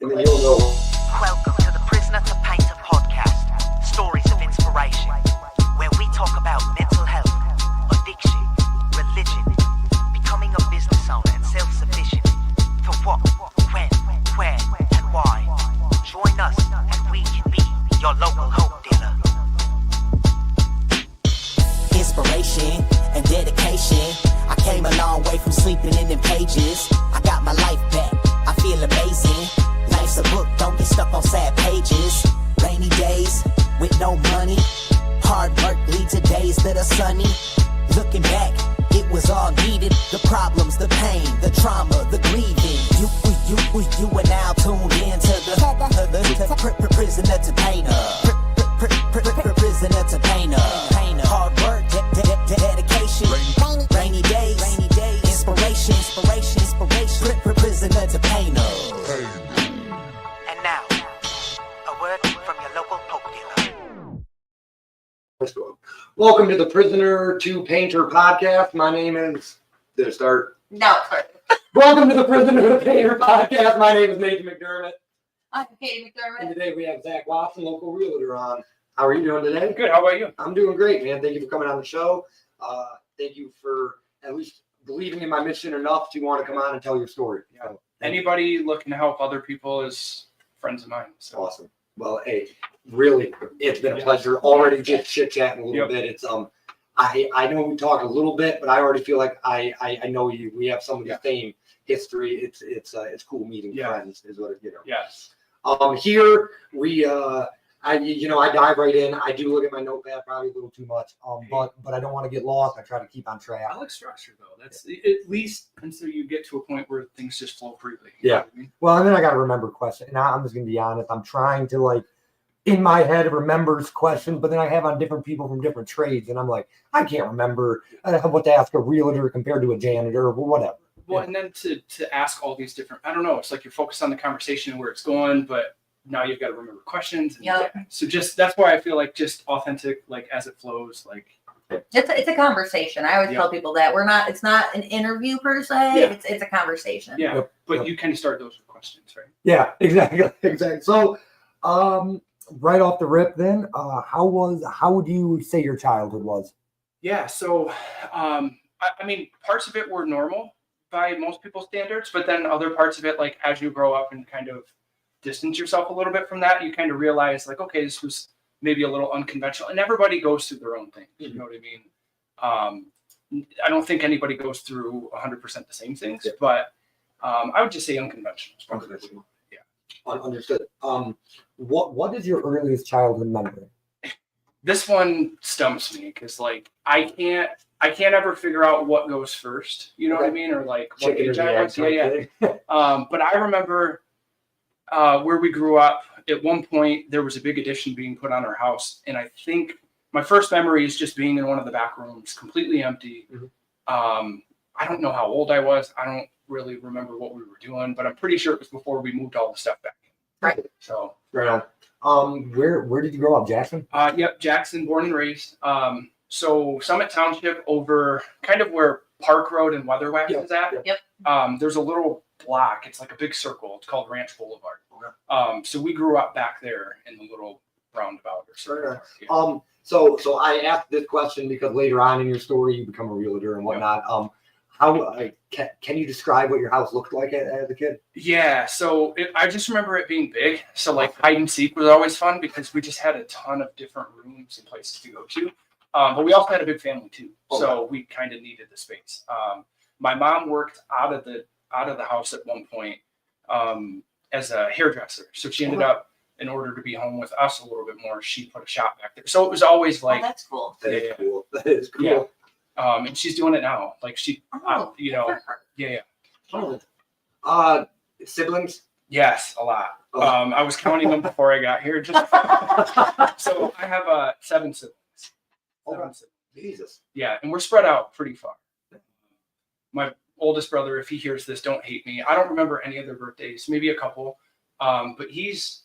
and then you'll know. Welcome to the Prisoner to Painter podcast, stories of inspiration, where we talk about mental health, addiction, religion, becoming a business owner and self-sufficient, for what, when, where, and why. Join us and we can be your local hope dealer. Inspiration and dedication. I came a long way from sleeping in them pages. I got my life back. I feel amazing. Life's a book, don't get stuck on sad pages. Rainy days with no money. Hard work leads to days that are sunny. Looking back, it was all needed. The problems, the pain, the trauma, the grieving. You are now tuned in to the prisoner to painter. Prisoner to painter. Hard work, dedication. Rainy days, inspiration. Prisoner to painter. And now, a word from your local hope dealer. Welcome to the Prisoner to Painter podcast. My name is. Did it start? No. Welcome to the Prisoner to Painter podcast. My name is Nathan McDermott. I'm Katie And McDermott. today we have Zach Watson, local realtor, on. How are you doing today? Good. How about you? I'm doing great, man. Thank you for coming on the show. Thank you for at least believing in my mission enough to want to come on and tell your story. Yeah. So, thank you. Anybody looking to help other people is friends of mine. So Awesome. Well, hey, really, it's been a Yeah. pleasure already just chit chatting a little Yep. bit. It's I know we talked a little bit, but I already feel like I know you. We have some of the same history. It's cool meeting Yeah. friends, is what you know. yes. Here we I dive right in. I do look at my notepad probably a little too much. But I don't want to get lost. I try to keep on track. I like structure though. That's at least until you get to a point where things just flow freely. You Yeah. know what I mean? Well, and then I got to remember questions. And I'm just going to be honest. I'm trying to, like, in my head, remembers questions, but then I have on different people from different trades. And I'm like, I can't remember what to ask a realtor compared to a janitor or whatever. Well, and then to ask all these different, I don't know. It's like you're focused on the conversation and where it's going, but now you've got to remember questions. And Yep. So that's why I feel like just authentic, like as it flows, like. It's a conversation. I always Yeah. tell people that it's not an interview per se. Yeah. It's a conversation. Yeah. Yep. But Yep. you kind of start those with questions, right? Yeah, exactly. So, right off the rip then, how would you say your childhood was? Yeah. So, I mean, parts of it were normal by most people's standards, but then other parts of it, like as you grow up and kind of distance yourself a little bit from that, you kind of realize like, okay, this was maybe a little unconventional, and everybody goes through their own thing. You know what I mean? I don't think anybody goes through 100% the same things, Yeah. but I would just say unconventional. is probably the word. Understood. What is your earliest childhood memory? This one stumps me because like I can't ever figure out what goes first. You know what I mean? Or like what Chicken or age the I egg was. sort Yeah, of yeah. thing? But I remember where we grew up. At one point, there was a big addition being put on our house, and I think my first memory is just being in one of the back rooms, completely empty. Mhm. I don't know how old I was. I don't really remember what we were doing, but I'm pretty sure it was before we moved all the stuff back in. Right. So, Right on. Where did you grow up, Jackson? yep, Jackson, born and raised. So Summit Township, over kind of where Park Road and Weatherwax Yeah, is at. Yep. There's a little block. It's like a big circle. It's called Ranch Boulevard. So we grew up back there in the little roundabout or circle. Right. Yeah. So I asked this question because later on in your story you become a realtor and whatnot. Can you describe what your house looked like as a kid? Yeah, so I just remember it being big. So like hide and seek was always fun because we just had a ton of different rooms and places to go to. But we also had a big family too, so we kind of needed the space. My mom worked out of the house at one point as a hairdresser, so she ended up, in order to be home with us a little bit more, she put a shop back there. So it was always like, That's cool. That is Yeah. cool. That is cool. Yeah. And she's doing it now. Like she, Oh, yeah. Siblings? Yes, a lot. Oh. I was counting them before I got here. Just so I have 7 siblings. Okay. Jesus. Yeah, and we're spread out pretty far. My oldest brother, if he hears this, don't hate me. I don't remember any of their birthdays, maybe a couple. But he's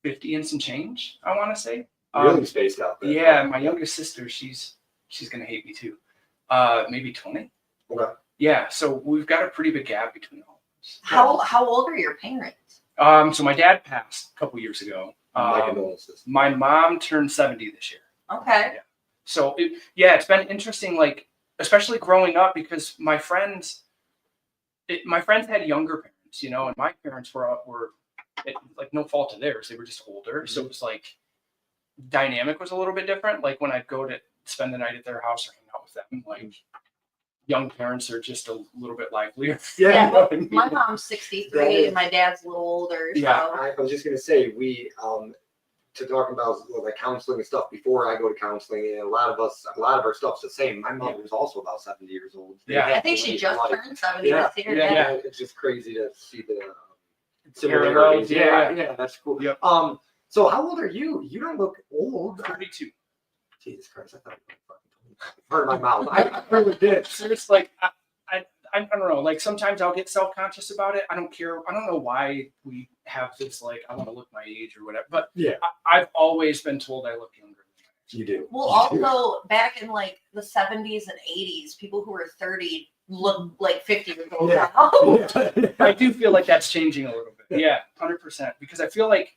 50 and some change, I want to say. Really spaced out there. Yeah, my youngest sister, she's gonna hate me too. Maybe 20. Okay. Yeah, so we've got a pretty big gap between all of us. How old are your parents? So my dad passed a couple years ago. My condolences. My mom turned 70 this year. Okay. So it's been interesting, like, especially growing up, because my friends had younger parents, you know, and my parents were like no fault of theirs. They were just older. Mm-hmm. So it was like dynamic was a little bit different. Like when I'd go to spend the night at their house or hang out with them, like young parents are just a little bit livelier. Yeah. You know what I mean? My mom's 63 That is- and my dad's a little older. Yeah. So. I was just gonna say to talk about like counseling and stuff before I go to counseling, and a lot of our stuff's the same. My mother was also about 70 years old. They Yeah. had I think she late just life. turned 70 Yeah. this year. Yeah. It's just crazy to see the Parallels, similarities. yeah. Yeah, that's cool. Yep. So how old are you? You don't look old. 32. Jesus Christ, I thought you were fucking 20. Part of my mouth. I really did. So it's like I don't know. Like sometimes I'll get self-conscious about it. I don't care. I don't know why we have this like I want to look my age or whatever. But Yeah, I've always been told I look younger. you do. Well, You do. also back in like the 70s and 80s, people who were 30 looked like 50 years old Yeah. now. I do feel like that's changing a little bit. Yeah, 100%. Because I feel like,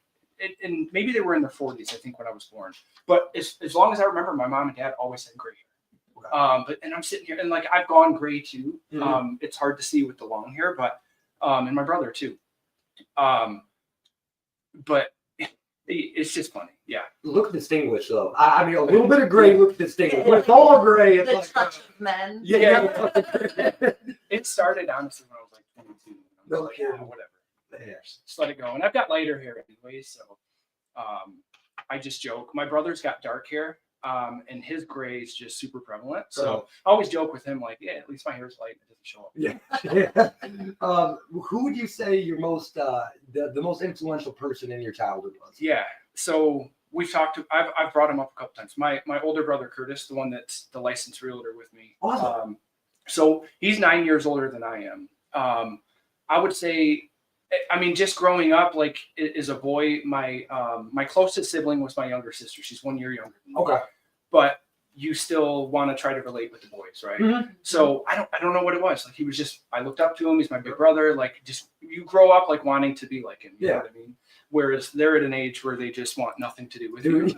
and maybe they were in their 40s, I think, when I was born. But as long as I remember, my mom and dad always had gray hair. And I'm sitting here, and like I've gone gray too. Mhm. It's hard to see with the long hair, but and my brother too. But it's just funny. Yeah. Look distinguished though. I mean, a little bit of gray looks distinguished. When it's all gray, it's The like touch of men. yeah. It started honestly when I was like 22. I was No like, kidding. whatever. Yeah. Just let it go. And I've got lighter hair anyways, so I just joke. My brother's got dark hair, and his gray is just super prevalent. So I always joke with him, like, yeah, at least my hair's light and it doesn't show up. Yeah. Who would you say your most the most influential person in your childhood was? Yeah. So we've talked to I've brought him up a couple times. My older brother Curtis, the one that's the licensed realtor with me. Awesome. So he's 9 years older than I am. I would say, I mean, just growing up, like as a boy, my closest sibling was my younger sister. She's 1 year younger than me. Okay. But you still want to try to relate with the boys, right? Mhm. So I don't know what it was. Like he was just, I looked up to him. He's my big brother. Like just you grow up like wanting to be like him. You know what I mean? Whereas they're at an age where they just want nothing to do with you.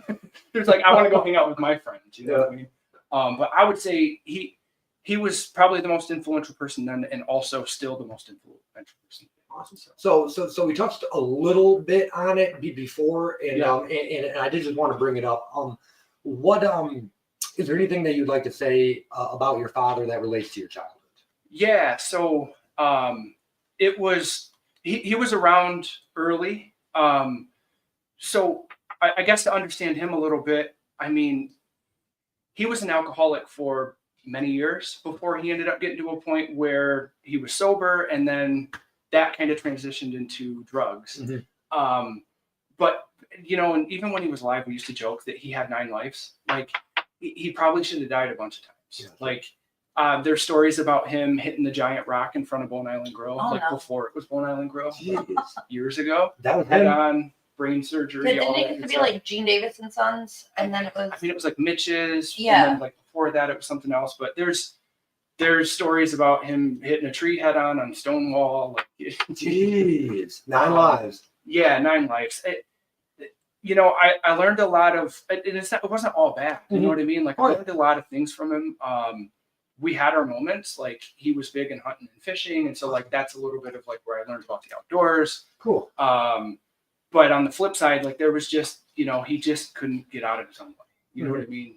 There's like I want to go hang out with my friends. You know what I mean? But I would say he was probably the most influential person then, and also still the most influential person. Awesome. So we touched a little bit on it before, and and I did just want to bring it up. What is there anything that you'd like to say about your father that relates to your childhood? Yeah. So it was he was around early. So I guess to understand him a little bit, I mean, he was an alcoholic for many years before he ended up getting to a point where he was sober, and then that kind of transitioned into drugs. Mm-hmm. But you know, and even when he was alive, we used to joke that he had 9 lives. Like he probably should have died a bunch of times. Yeah. Like there's stories about him hitting the giant rock in front of Bone Island Grill, before it was Bone Island Grill, years ago. That was Head him. on, brain surgery. Didn't all it that used to good be stuff. like Gene Davis and Sons, and then it was? I mean, it was like Mitch's. Yeah. And then like before that, it was something else. But there's stories about him hitting a tree head on Stonewall. Like, Jeez, 9 lives. Yeah, 9 lives. You know, I learned a lot of, and it wasn't all bad. You know what I mean? Like I learned a lot of things from him. We had our moments. Like he was big in hunting and fishing, and so like that's a little bit of like where I learned about the outdoors. Cool. But on the flip side, like there was just, you know, he just couldn't get out of his own way. You know what I mean?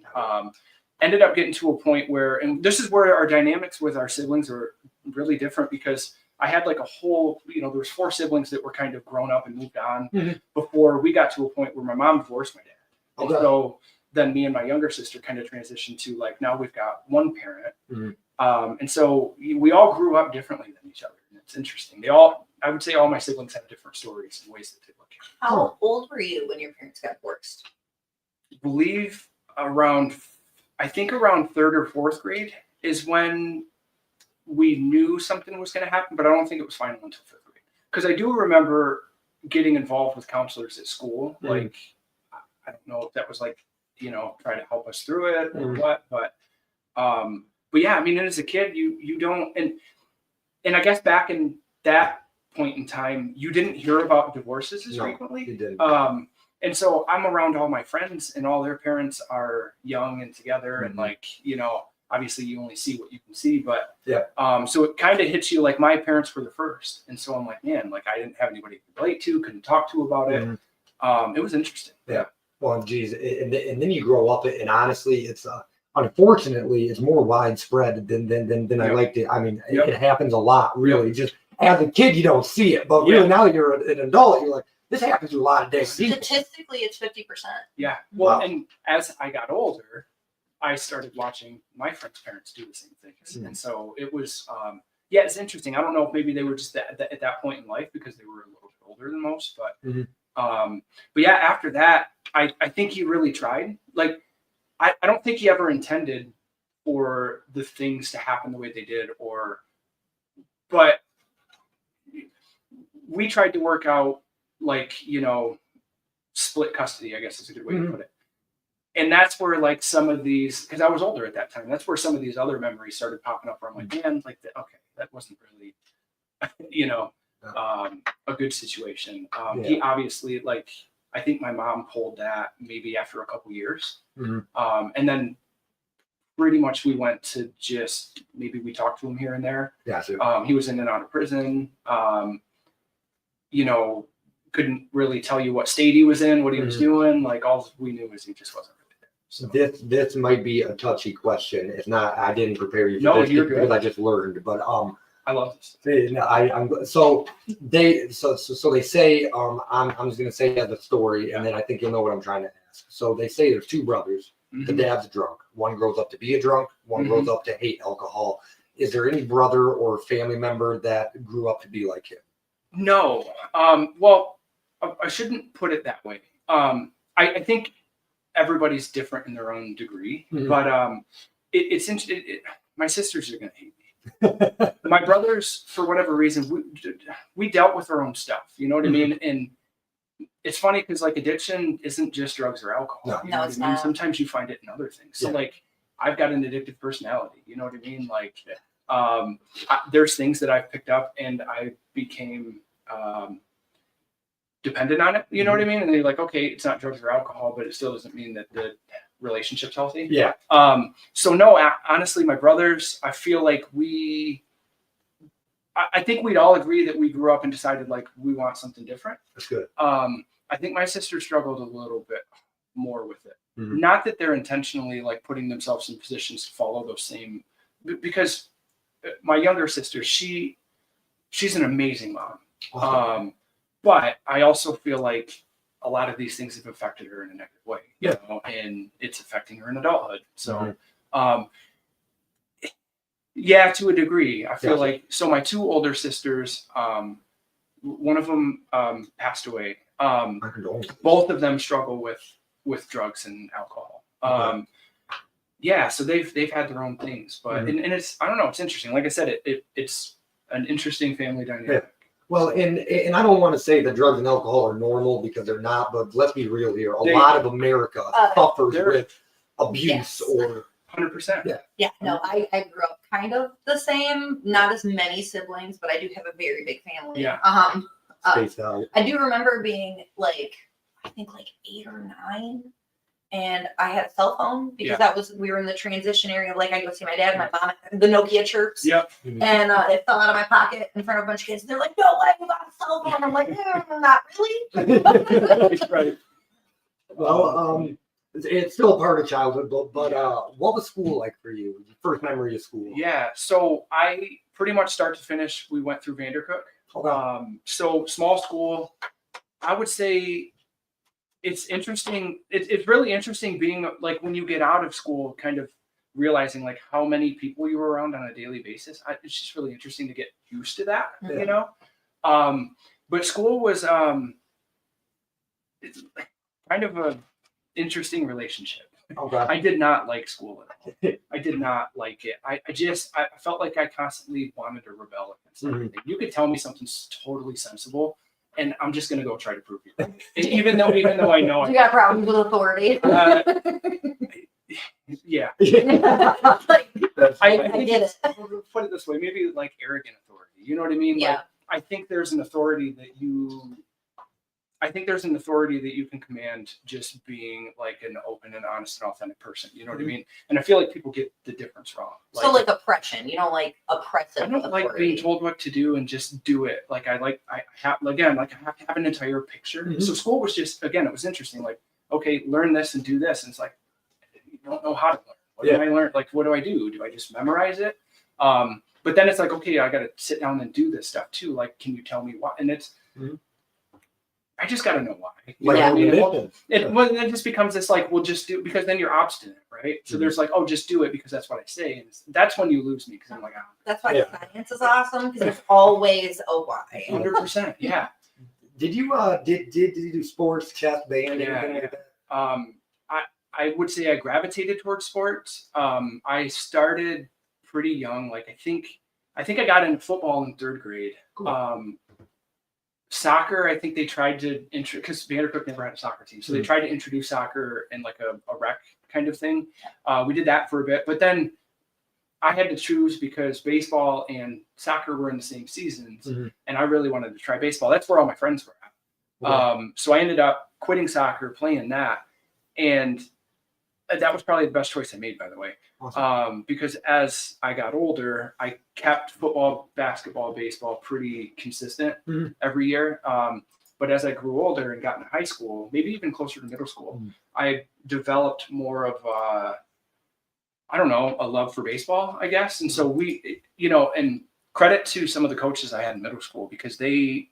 Ended up getting to a point where, and this is where our dynamics with our siblings are really different, because I had like a whole, you know, there was 4 siblings that were kind of grown up and moved on before we got to a point where my mom divorced my dad. Okay. And so then me and my younger sister kind of transitioned to like, now we've got one parent. And so we all grew up differently than each other. And it's interesting. I would say all my siblings have different stories and ways that they look at it. How old were you when your parents got divorced? I believe around 3rd or 4th grade is when we knew something was going to happen, but I don't think it was final until 5th grade. Because I do remember getting involved with counselors at school. Like, I don't know if that was like, you know, try to help us through it or what, but yeah, I mean, as a kid, you don't, and I guess back in that point in time, you didn't hear about divorces as No, frequently. You did. And so I'm around all my friends, and all their parents are young and together, and like, you know, obviously you only see what you can see, but so it kind of hits you like my parents were the first, and so I'm like, man, like I didn't have anybody to relate to, couldn't talk to about it. It was interesting. Yeah. Well, geez, and then you grow up, and honestly, it's unfortunately it's more widespread than I like to. I mean, it happens a lot, really. Just as a kid, you don't see it, but really now that you're an adult, you're like, this happens to a lot of days. Statistically, it's 50%. Yeah. Well, and as I got older, I started watching my friends' parents do the same things, and so it was, it's interesting. I don't know if maybe they were just at that point in life because they were a little bit older than most, but yeah, after that, I think he really tried. Like, I don't think he ever intended for the things to happen the way they did, but we tried to work out, like, you know, split custody, I guess is a good way to put it. And that's where, like, some of these, because I was older at that time, that's where some of these other memories started popping up where I'm like, man, like, okay, that wasn't really, you know, a good situation. He obviously, like, I think my mom pulled that maybe after a couple years. And then pretty much we went to just, maybe we talked to him here and there. Yeah. He was in and out of prison. You know, couldn't really tell you what state he was in, what he was doing. Like, all we knew is he just wasn't really there. So this might be a touchy question. If not, I didn't prepare you for No, this you're because good. I just learned. But I love this. So they say I'm just gonna say the story, and then I think you'll know what I'm trying to ask. So they say there's two brothers. The dad's drunk. One grows up to be a drunk. One grows up to hate alcohol. Is there any brother or family member that grew up to be like him? No. Well, I shouldn't put it that way. I think everybody's different in their own degree, but it's interesting. My sisters are gonna hate me. My brothers, for whatever reason, we dealt with our own stuff. You know what I mean? And it's funny because, like, addiction isn't just drugs or alcohol. No, you know it's what I mean? not. Sometimes you find it in other things. So, like, I've got an addictive personality. You know what I mean? Like, there's things that I've picked up, and I became dependent on it. You know what I mean? And they're like, okay, it's not drugs or alcohol, but it still doesn't mean that the relationship's healthy. Yeah. So no, honestly, my brothers, I feel like I think we'd all agree that we grew up and decided, like, we want something different. That's good. I think my sister struggled a little bit more with it. Not that they're intentionally, like, putting themselves in positions to follow those same, because my younger sister, she's an amazing mom. Awesome. But I also feel like a lot of these things have affected her in a negative way, you know, and it's affecting her in adulthood. So, yeah, to a degree, I feel like, so my two older sisters, one of them passed away. Both of them struggle with drugs and alcohol. Yeah, so they've had their own things, but and it's, I don't know, it's interesting. Like I said, it's an interesting family dynamic. Yeah. Well, and I don't want to say that drugs and alcohol are normal because they're not, but let's be real here. A lot of America suffers with abuse or 100%. Yeah, no, I grew up kind of the same, not as many siblings, but I do have a very big family. Yeah. spaced out. I do remember being like, I think like 8 or 9. And I had a cell phone because we were in the transition area of, like, I go see my dad and my mom, the Nokia chirps. Yep. And it fell out of my pocket in front of a bunch of kids. They're like, no way, you got a cell phone. I'm like, not really. Right. Well, it's still a part of childhood, but what was school like for you? Your first memory of school? Yeah. So I pretty much start to finish, we went through Vandercook. Okay. So small school, I would say it's interesting. It's really interesting being, like, when you get out of school, kind of realizing, like, how many people you were around on a daily basis. It's just really interesting to get used to that, you know? But school was it's kind of a interesting relationship. Okay. I did not like school at all. I did not like it. I felt like I constantly wanted to rebel against everything. You could tell me something's totally sensible, and I'm just gonna go try to prove you wrong. Even though I know You got problems with authority. Yeah. Like, I get it. Put it this way, maybe like arrogant authority. You know what I mean? Yeah. Like, I think there's an authority that you can command just being like an open and honest and authentic person. You know what I mean? And I feel like people get the difference wrong. So like oppression, you don't like oppressive. I don't like being told what to do and just do it. Like I have to have an entire picture. So school was just, again, it was interesting. Like, okay, learn this and do this. And it's like, you don't know how to learn. What do I learn? Like, what do I do? Do I just memorize it? But then it's like, okay, I got to sit down and do this stuff too. Like, can you tell me why? And it's, I just got to know why. You know what I mean? Then it just becomes this like, well, just do, because then you're obstinate, right? So there's like, oh, just do it because that's what I say. And that's when you lose me because I'm like, oh. That's why science is awesome, because there's always a why. 100%. Yeah. Did you did you do sports, chess, band, anything like that? I would say I gravitated towards sports. I started pretty young. Like I think I got into football in 3rd grade. Cool. Soccer, I think they tried to because Vandercook never had a soccer team, so they tried to introduce soccer in like a rec kind of thing. We did that for a bit, but then I had to choose because baseball and soccer were in the same seasons, and I really wanted to try baseball. That's where all my friends were at. Wow. So I ended up quitting soccer, playing that, and that was probably the best choice I made, by the way. Awesome. Because as I got older, I kept football, basketball, baseball pretty consistent every year. But as I grew older and got into high school, maybe even closer to middle school, I developed more of a love for baseball, I guess. And so we, and credit to some of the coaches I had in middle school, because they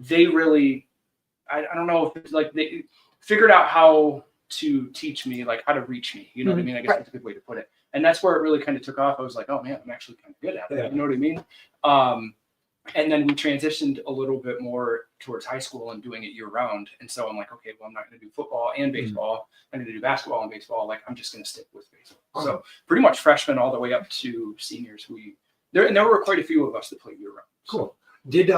really, I don't know if it's like they figured out how to teach me, like how to reach me, you know what I mean? I guess that's a good way to put it. And that's where it really kind of took off. I was like, oh man, I'm actually kind of good at it. You know what I mean? And then we transitioned a little bit more towards high school and doing it year round. And so I'm like, okay, well, I'm not going to do football and baseball. I'm going to do basketball and baseball. Like, I'm just going to stick with baseball. So pretty much freshmen all the way up to seniors. There were quite a few of us that played year round. Cool. Did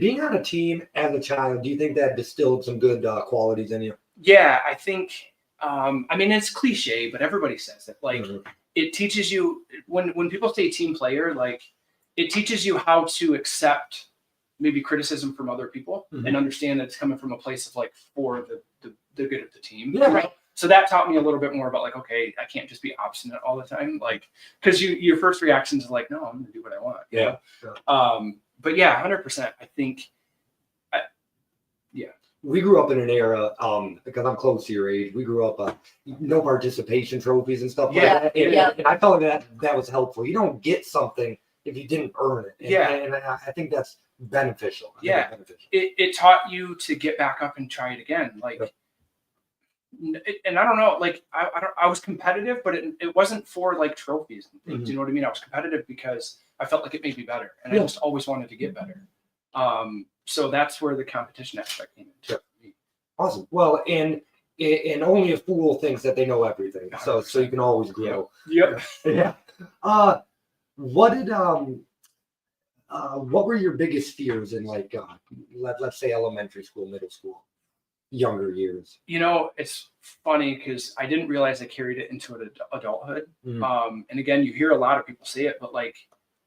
being on a team as a child, do you think that distilled some good qualities in you? Yeah, I think, I mean, it's cliche, but everybody says it. Like, it teaches you, when people say team player, like, it teaches you how to accept maybe criticism from other people and understand that it's coming from a place of like, for the good of the team. Yeah. Right? So that taught me a little bit more about like, okay, I can't just be obstinate all the time. Like, because your first reaction is like, no, I'm going to do what I want. You know? Sure. But yeah, 100%. I think, we grew up in an era, because I'm close to your age, we grew up no participation trophies and stuff like that. And I felt that was helpful. You don't get something if you didn't earn it. And I think that's beneficial. It taught you to get back up and try it again. Like, and I don't know, like I was competitive, but it wasn't for like trophies and things. You know what I mean? I was competitive because I felt like it made me better, and I just always wanted to get better. So that's where the competition aspect came into. Awesome. Well, and only a fool thinks that they know everything. So you can always grow. Yep. Yeah. What were your biggest fears in like let's say elementary school, middle school, younger years? It's funny because I didn't realize I carried it into adulthood. And again, you hear a lot of people say it, but like,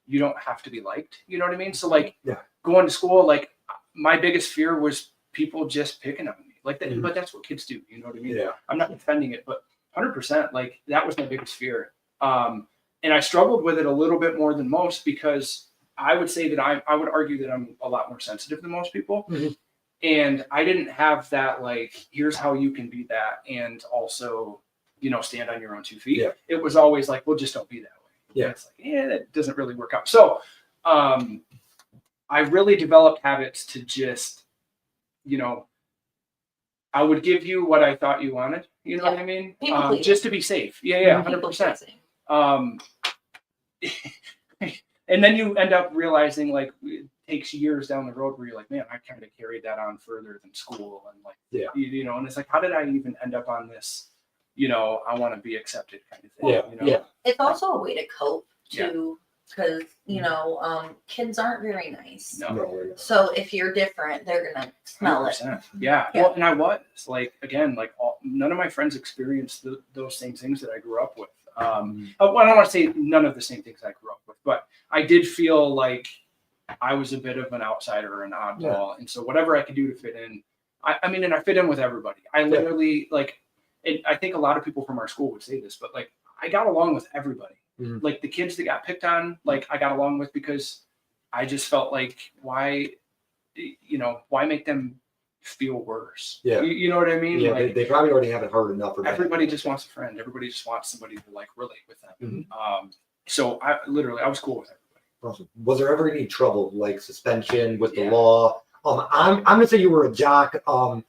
you don't have to be liked. You know what I mean? So like going to school, like my biggest fear was people just picking on me like that. But that's what kids do. You know what I mean? Yeah. I'm not defending it, but 100%, like that was my biggest fear. And I struggled with it a little bit more than most, because I would say that I would argue that I'm a lot more sensitive than most people. And I didn't have that, like, here's how you can be that. And also, stand on your own 2 feet. It was always like, well, just don't be that way. Yeah. It's like, that doesn't really work out. So, I really developed habits to just, I would give you what I thought you wanted. You know what I mean? Just to be safe. 100%. And then you end up realizing, like, it takes years down the road where you're like, man, I kind of carried that on further than school. And like, and it's like, how did I even end up on this, I want to be accepted kind of thing. It's also a way to cope too, because kids aren't very nice. No. So if you're different, they're gonna smell 100%. It. Yeah. Well, and I was like, again, like none of my friends experienced those same things that I grew up with. I don't want to say none of the same things I grew up with, but I did feel like I was a bit of an outsider or an oddball. And so whatever I could do to fit in, I mean, and I fit in with everybody. I literally like, I think a lot of people from our school would say this, but like, I got along with everybody. Like the kids that got picked on, like I got along with because I just felt like, why make them feel worse? Yeah. You know what I mean? Yeah, like, they probably already have it hard enough. Everybody just wants a friend. Everybody just wants somebody to like relate with them. So I was cool with everybody. Awesome. Was there ever any trouble, like suspension with the law? I'm gonna say you were a jock. I'm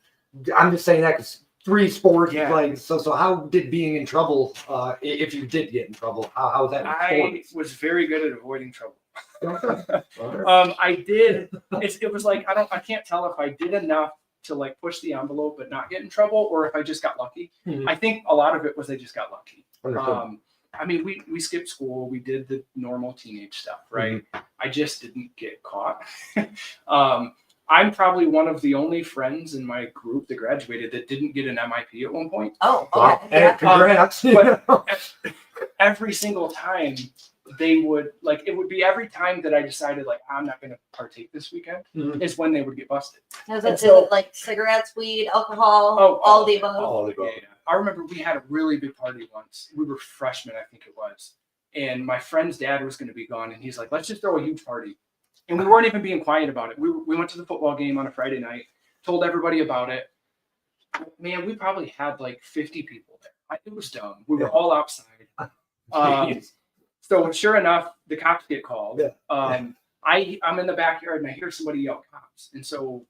just saying that because 3 sports. Like so how did being in trouble? If you did get in trouble, how was that? I was very good at avoiding trouble. I did. It was like I can't tell if I did enough to like push the envelope but not get in trouble, or if I just got lucky. I think a lot of it was I just got lucky. I mean, we skipped school. We did the normal teenage stuff, right? I just didn't get caught. I'm probably one of the only friends in my group that graduated that didn't get an MIP at one point. Oh, wow. okay. Congrats. But every single time they would like, it would be every time that I decided like, I'm not going to partake this weekend is when they would get busted. Is it like cigarettes, weed, alcohol, all of the above? All the above. Yeah. I remember we had a really big party once. We were freshmen, I think it was. And my friend's dad was going to be gone. And he's like, let's just throw a huge party. And we weren't even being quiet about it. We went to the football game on a Friday night, told everybody about it. Man, we probably had like 50 people there. It was dumb. We were all outside. So sure enough, the cops get called. I'm in the backyard and I hear somebody yell cops. And so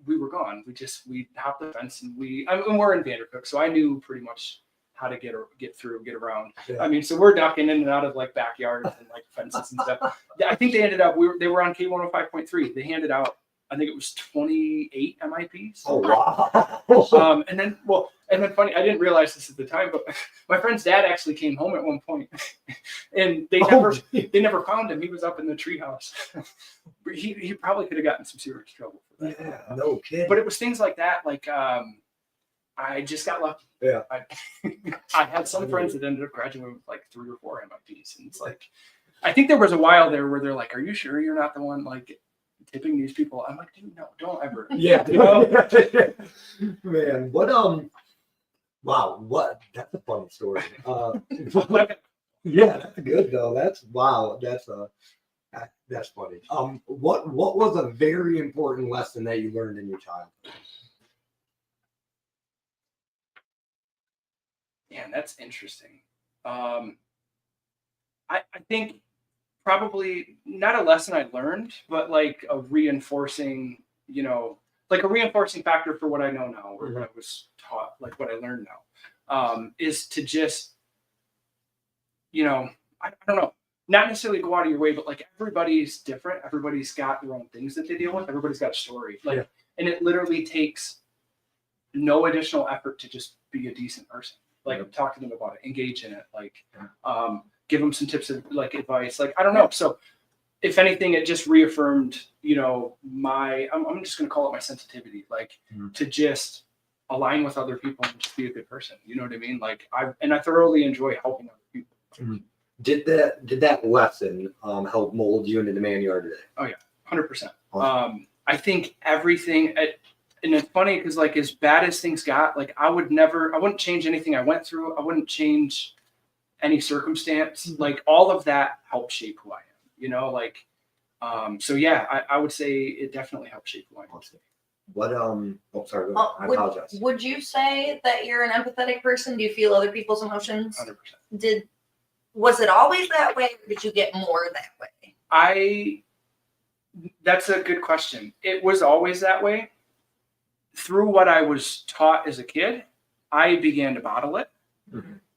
we were gone. We hopped the fence and we're in Vandercook. So I knew pretty much how to get around. I mean, so we're ducking in and out of like backyards and like fences and stuff. I think they ended up, they were on K105.3. They handed out, I think it was 28 MIPs. Oh, wow. And then funny, I didn't realize this at the time, but my friend's dad actually came home at one point and they never found him. He was up in the treehouse. he probably could have gotten some serious trouble for that. Yeah, no kidding. But it was things like that. Like, I just got lucky. Yeah. I had some friends that ended up graduating with like 3 or 4 MIPs. And it's like, I think there was a while there where they're like, are you sure you're not the one like tipping these people? I'm like, dude, no, don't ever. Yeah. You know? Man, wow, that's a funny story. Yeah, that's good though. That's funny. What was a very important lesson that you learned in your childhood? Man, that's interesting. I think probably not a lesson I learned, but like a reinforcing, like a reinforcing factor for what I know now, or what I was taught, like what I learned now, is to just, I don't know, not necessarily go out of your way, but like everybody's different. Everybody's got their own things that they deal with. Everybody's got a story. And it literally takes no additional effort to just be a decent person. Like talk to them about it, engage in it, like give them some tips of like advice. Like, I don't know. So if anything, it just reaffirmed, I'm just going to call it my sensitivity, like to just align with other people and just be a good person. You know what I mean? Like I thoroughly enjoy helping other people. Did that lesson help mold you into the man you are today? Oh yeah, 100%. Awesome. I think everything and it's funny because like as bad as things got, like I wouldn't change anything I went through. I wouldn't change any circumstance. Like all of that helped shape who I am, so yeah, I would say it definitely helped shape who I am. What, sorry, I apologize. Would you say that you're an empathetic person? Do you feel other people's emotions? 100%. Was it always that way, or did you get more that way? That's a good question. It was always that way. Through what I was taught as a kid, I began to bottle it.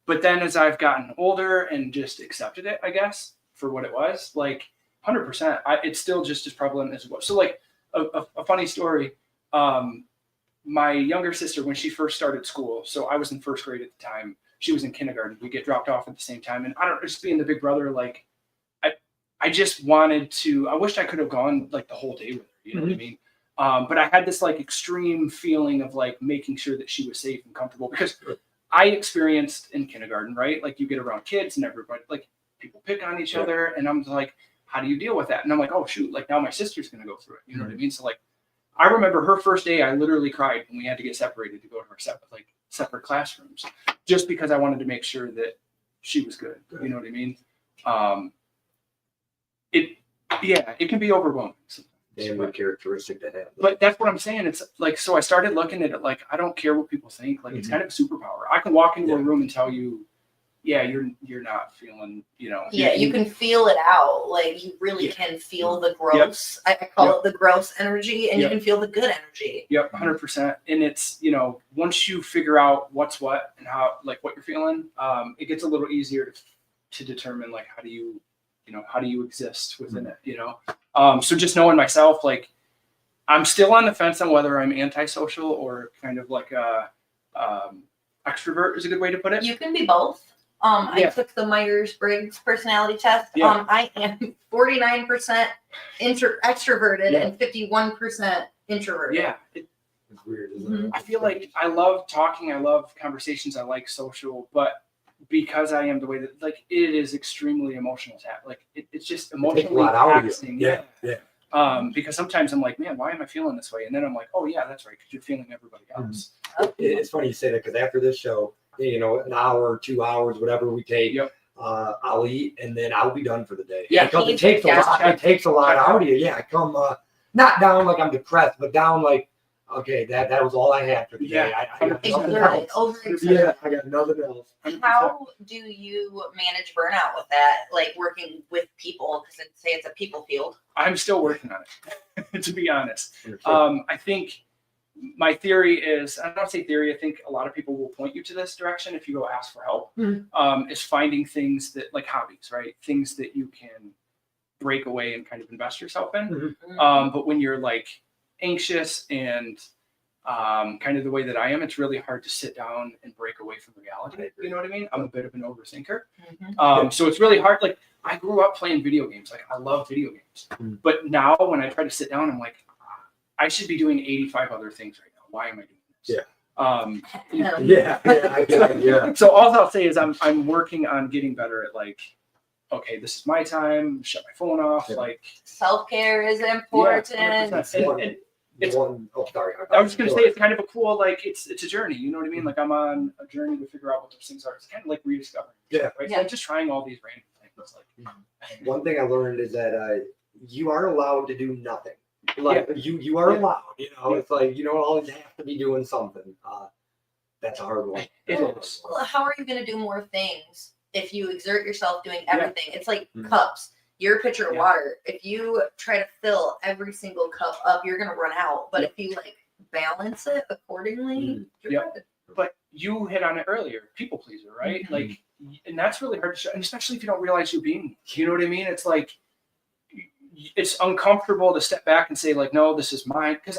But then as I've gotten older and just accepted it, I guess, for what it was, like 100%, it's still just as prevalent as it was. So like a funny story, my younger sister, when she first started school, so I was in first grade at the time, she was in kindergarten. We get dropped off at the same time. And just being the big brother, like I just wanted to, I wished I could have gone like the whole day with her, you know what I mean? But I had this like extreme feeling of like making sure that she was safe and comfortable, because I experienced in kindergarten, right? Like you get around kids and everybody, like people pick on each other. And I'm like, how do you deal with that? And I'm like, oh shoot, like now my sister's going to go through it. You know what I mean? So like, I remember her first day, I literally cried when we had to get separated to go to our separate classrooms, just because I wanted to make sure that she was good. You know what I mean? It can be overwhelming. Damn good characteristic to have. But that's what I'm saying. It's like, so I started looking at it like, I don't care what people think. Like, it's kind of a superpower. I can walk into a room and tell you, yeah, you're not feeling, you know. Yeah, you can feel it out. Like, you really can feel the gross. I call it the gross energy, and you can feel the good energy. Yep, 100%. And it's, you know, once you figure out what's what and how, like, what you're feeling, it gets a little easier to determine, like, how do you exist within it, you know? So just knowing myself, like, I'm still on the fence on whether I'm antisocial or kind of like a extrovert is a good way to put it. You can be both. I took the Myers-Briggs personality test. Yeah. I am 49% extroverted and 51% introverted. Yeah. It's weird, isn't it? I feel like I love talking. I love conversations. I like social, but because I am the way that, like, it is extremely emotional. Like, it's just emotionally taxing. Yeah. Because sometimes I'm like, man, why am I feeling this way? And then I'm like, oh yeah, that's right, because you're feeling everybody else. It's funny you say that, because after this show, you know, an hour, 2 hours, whatever we take, I'll eat and then I'll be done for the day. Yeah, because it takes a lot. It takes a lot out of you. Yeah, I come not down like I'm depressed, but down like, okay, that was all I had for the day. I got nothing else. Yeah, I got nothing else. How do you manage burnout with that? Like, working with people, because say it's a people field. I'm still working on it, to be honest. I think my theory is, I don't say theory, I think a lot of people will point you to this direction if you go ask for help, is finding things that, like hobbies, right? Things that you can break away and kind of invest yourself in. But when you're like anxious and kind of the way that I am, it's really hard to sit down and break away from reality. You know what I mean? I'm a bit of an overthinker. So it's really hard. Like, I grew up playing video games. Like, I love video games. But now when I try to sit down, I'm like, I should be doing 85 other things right now. Why am I doing this? Yeah. So all I'll say is I'm working on getting better at, like, okay, this is my time. Shut my phone off. Like, self-care is important. And it's, sorry. I was just gonna say, it's kind of a cool, like, it's a journey. You know what I mean? Like, I'm on a journey to figure out what those things are. It's kind of like rediscovering. Yeah. Right. So I'm just trying all these random things. Like, one thing I learned is that you aren't allowed to do nothing. Like, you are allowed. You know, it's like you don't always have to be doing something. That's a hard one. Well, how are you going to do more things if you exert yourself doing everything? It's like cups. Your pitcher of water. If you try to fill every single cup up, you're going to run out. But if you like balance it accordingly, you're good. But you hit on it earlier, people pleaser, right? Like, and that's really hard to show, and especially if you don't realize you're being. You know what I mean? It's like, it's uncomfortable to step back and say, like, no, this is mine, because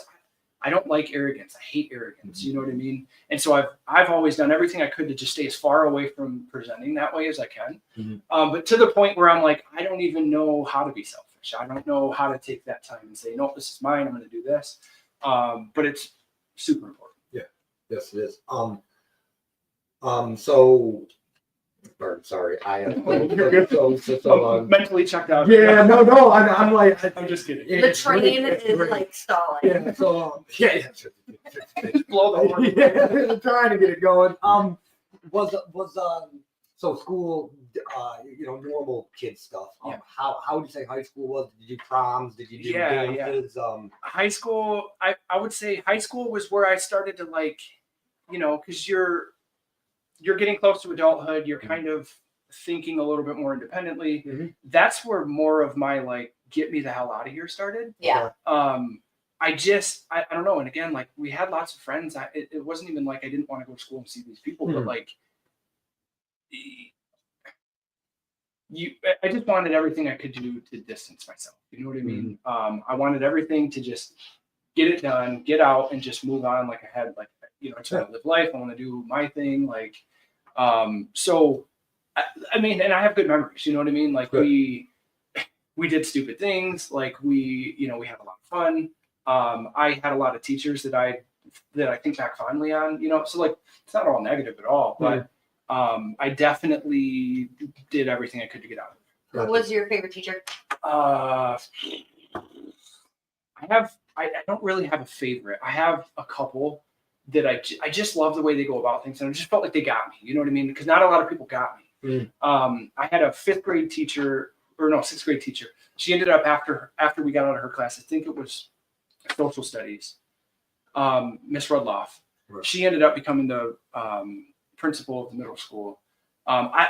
I don't like arrogance. I hate arrogance. You know what I mean? And so I've always done everything I could to just stay as far away from presenting that way as I can. But to the point where I'm like, I don't even know how to be selfish. I don't know how to take that time and say, no, this is mine. I'm going to do this. But it's super important. Yeah. Yes, it is. So. Or, sorry, I am mentally checked out. Yeah, no, I'm like, I'm just kidding. The train is like stalling. Yeah, so Just blow the horn. I'm trying to get it going. So school, normal kid stuff. How would you say high school was? Did you do proms? Did you do dances? High school, I would say high school was where I started to, like, because you're getting close to adulthood. You're kind of thinking a little bit more independently. That's where more of my, like, get me the hell out of here started. Yeah. I don't know. And again, like, we had lots of friends. It wasn't even like I didn't want to go to school and see these people, but like, I just wanted everything I could do to distance myself. You know what I mean? I wanted everything to just get it done, get out, and just move on. Like, I had, like, I just want to live life. I want to do my thing. Like, so, I mean, and I have good memories, you know what I mean? Like, we did stupid things. Like, we had a lot of fun. I had a lot of teachers that I think back fondly on, so, like, it's not all negative at all, but, I definitely did everything I could to get out of Who was your favorite teacher? I don't really have a favorite. I have a couple that I just love the way they go about things, and I just felt like they got me. You know what I mean? Because not a lot of people got me. I had a sixth grade teacher. She ended up after we got out of her class, I think it was social studies, Miss Rudloff. Right. She ended up becoming the principal of the middle school. I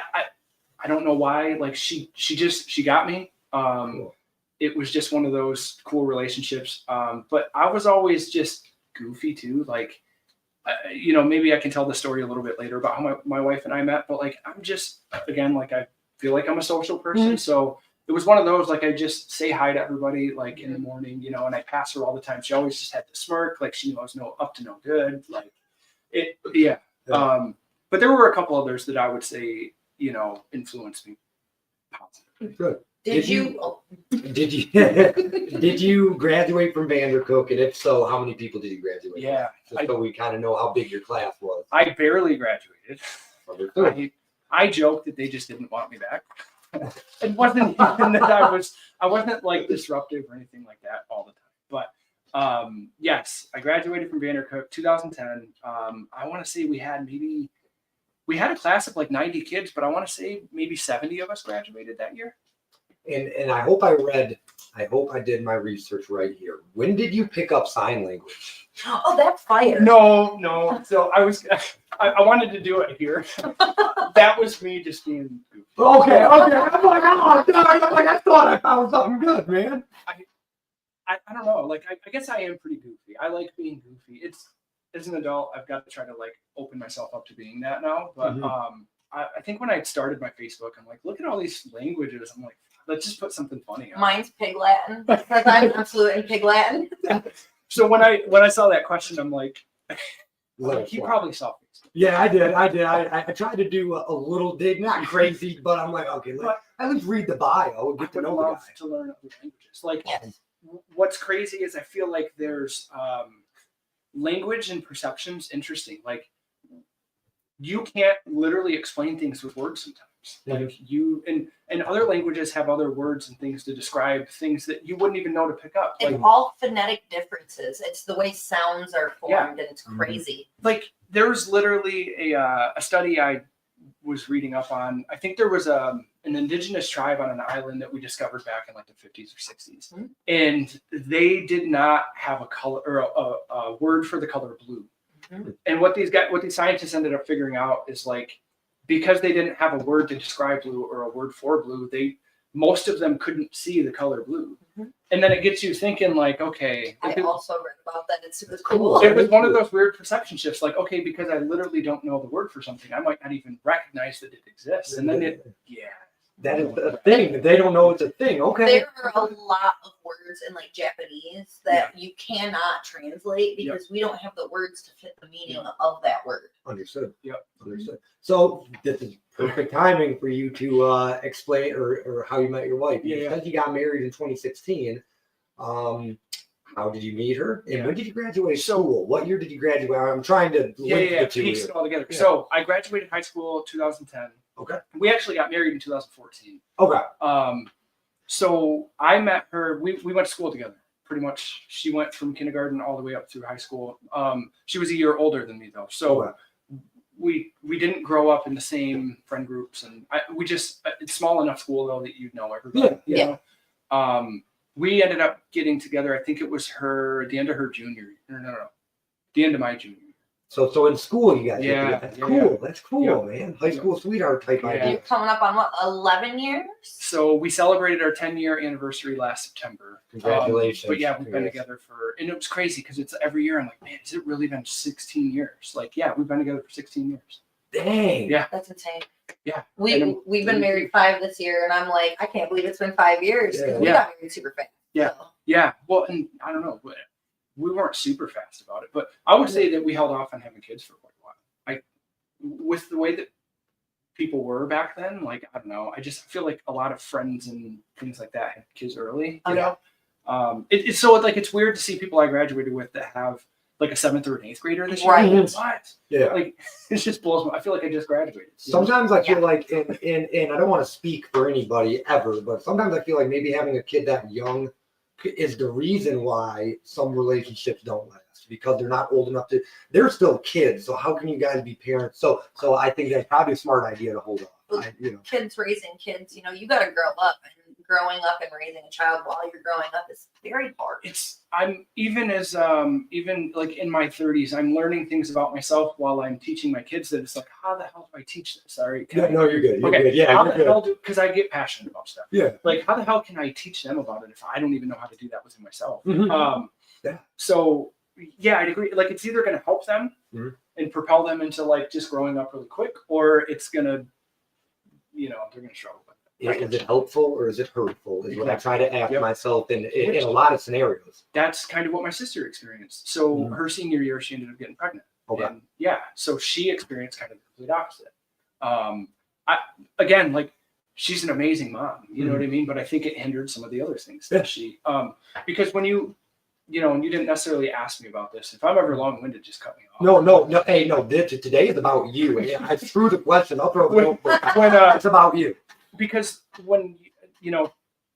don't know why. Like she got me. Cool. It was just one of those cool relationships. But I was always just goofy too. Like, maybe I can tell the story a little bit later about how my wife and I met. But like, I'm just, again, like I feel like I'm a social person. Mhm. So it was one of those, like I just say hi to everybody like in the morning, and I pass her all the time. She always just had to smirk. Like she knew I was up to no good. Like it, yeah. But there were a couple others that I would say, influenced me positively. Good. Did you? Did you graduate from Vandercook, and if so, how many people did you graduate? Yeah. Just so we kind of know how big your class was. I barely graduated. Understood. I joked that they just didn't want me back. It wasn't even that I wasn't like disruptive or anything like that all the time. But yes, I graduated from Vandercook 2010. I want to say we had a class of like 90 kids, but I want to say maybe 70 of us graduated that year. And I hope I did my research right here. When did you pick up sign language? Oh, that's fire. No. So I wanted to do it here. That was me just being goofy. Okay. I'm like, I thought I found something good, man. I don't know. Like, I guess I am pretty goofy. I like being goofy. As an adult, I've got to try to like open myself up to being that now. But I think when I started my Facebook, I'm like, look at all these languages. I'm like, let's just put something funny on. Mine's Pig Latin because I'm fluent in Pig Latin. So when I saw that question, I'm like, he Wow. probably saw Facebook. Yeah, I did. I tried to do a little dig, not crazy, but I'm like, okay, at least read the bio and get to I would know the guy. love to learn other languages. Like, Yes. what's crazy is I feel like there's language and perceptions interesting. Like, you can't literally explain things with words sometimes. Like you and other languages have other words and things to describe things that you wouldn't even know to pick up. It's Like, all phonetic differences. It's the way sounds are formed, Yeah. and it's crazy. like there's literally a study I was reading up on. I think there was an indigenous tribe on an island that we discovered back in like the 50s or 60s, Mhm. and they did not have a color or a word for the color blue. Mhm. And what these scientists ended up figuring out is like, because they didn't have a word to describe blue or a word for blue, most of them couldn't see the color blue. Mhm. And then it gets you thinking like, okay, I if it- also read about that. It's super cool. it was one of those weird perception shifts. Like, okay, because I literally don't know the word for something, I might not even recognize that it exists. And then That is a thing. They don't know it's a thing. Okay. There are a lot of words in like Japanese that you cannot translate because we don't have the words to fit the meaning of that word. Understood. Yep. Understood. So this is perfect timing for you to explain or how you met your wife. Yeah. Because you got married in 2016. How did you meet her? And when did you graduate school? What year did you graduate? I'm trying to link the two. piece it all together. Yeah. So I graduated high school 2010. Okay. We actually got married in 2014. Okay. So I met her. We went to school together. Pretty much, she went from kindergarten all the way up through high school. She was a year older than me though, so we didn't grow up in the same friend groups, and we just it's small enough school though that you'd know everybody. You know? We ended up getting together. I think it was the end of her junior year. No, the end of my junior year. So in school you guys. That's cool. Yeah. That's cool, man. High school sweetheart type idea. You're coming up on what, 11 years? So we celebrated our 10-year anniversary last September. Congratulations. But yeah, we've been together and it was crazy because it's every year. I'm like, man, has it really been 16 years? Like, yeah, we've been together for 16 years. Dang. Yeah. That's insane. Yeah. We've been married 5 this year, and I'm like, I can't believe it's been 5 years. Yeah. We got married super fast. Yeah. So. Yeah. Well, and I don't know, but we weren't super fast about it. But I would say that we held off on having kids for quite a while. Like, with the way that people were back then, like, I don't know. I just feel like a lot of friends and things like that had kids early. You know? It's weird to see people I graduated with that have like a 7th or an 8th grader this year. Right. What? Yeah. Like, it just blows my, I feel like I just graduated. Sometimes I feel like, and I don't want to speak for anybody ever, but sometimes I feel like maybe having a kid that young is the reason why some relationships don't last, because they're not old enough to, they're still kids. So how can you guys be parents? So I think that's probably a smart idea to hold off. Kids raising kids, you got to grow up, and growing up and raising a child while you're growing up is very hard. I'm even like in my 30s, I'm learning things about myself while I'm teaching my kids that it's like, how the hell do I teach this? All right. No, you're good. You're okay. good. Yeah. How the hell because I get passionate about stuff. Yeah. Like, how the hell can I teach them about it if I don't even know how to do that within myself? Mhm. Yeah. So yeah, I'd agree. Like, it's either going to help them and propel them into like just growing up really quick, or it's going to, they're going to struggle with it. Is it helpful or is it hurtful? Is what I try to ask Yep. myself in a lot of scenarios. That's kind of what my sister experienced. So her senior year, she ended up getting pregnant. Okay. And yeah, so she experienced kind of the complete opposite. Again, like, she's an amazing mom, you know what I mean? But I think it hindered some of the other things that she, because when and you didn't necessarily ask me about this. If I'm ever long-winded, just cut me off. No. Hey, no. Today is about you. I threw the question. I'll throw the notebook. It's about you. Because when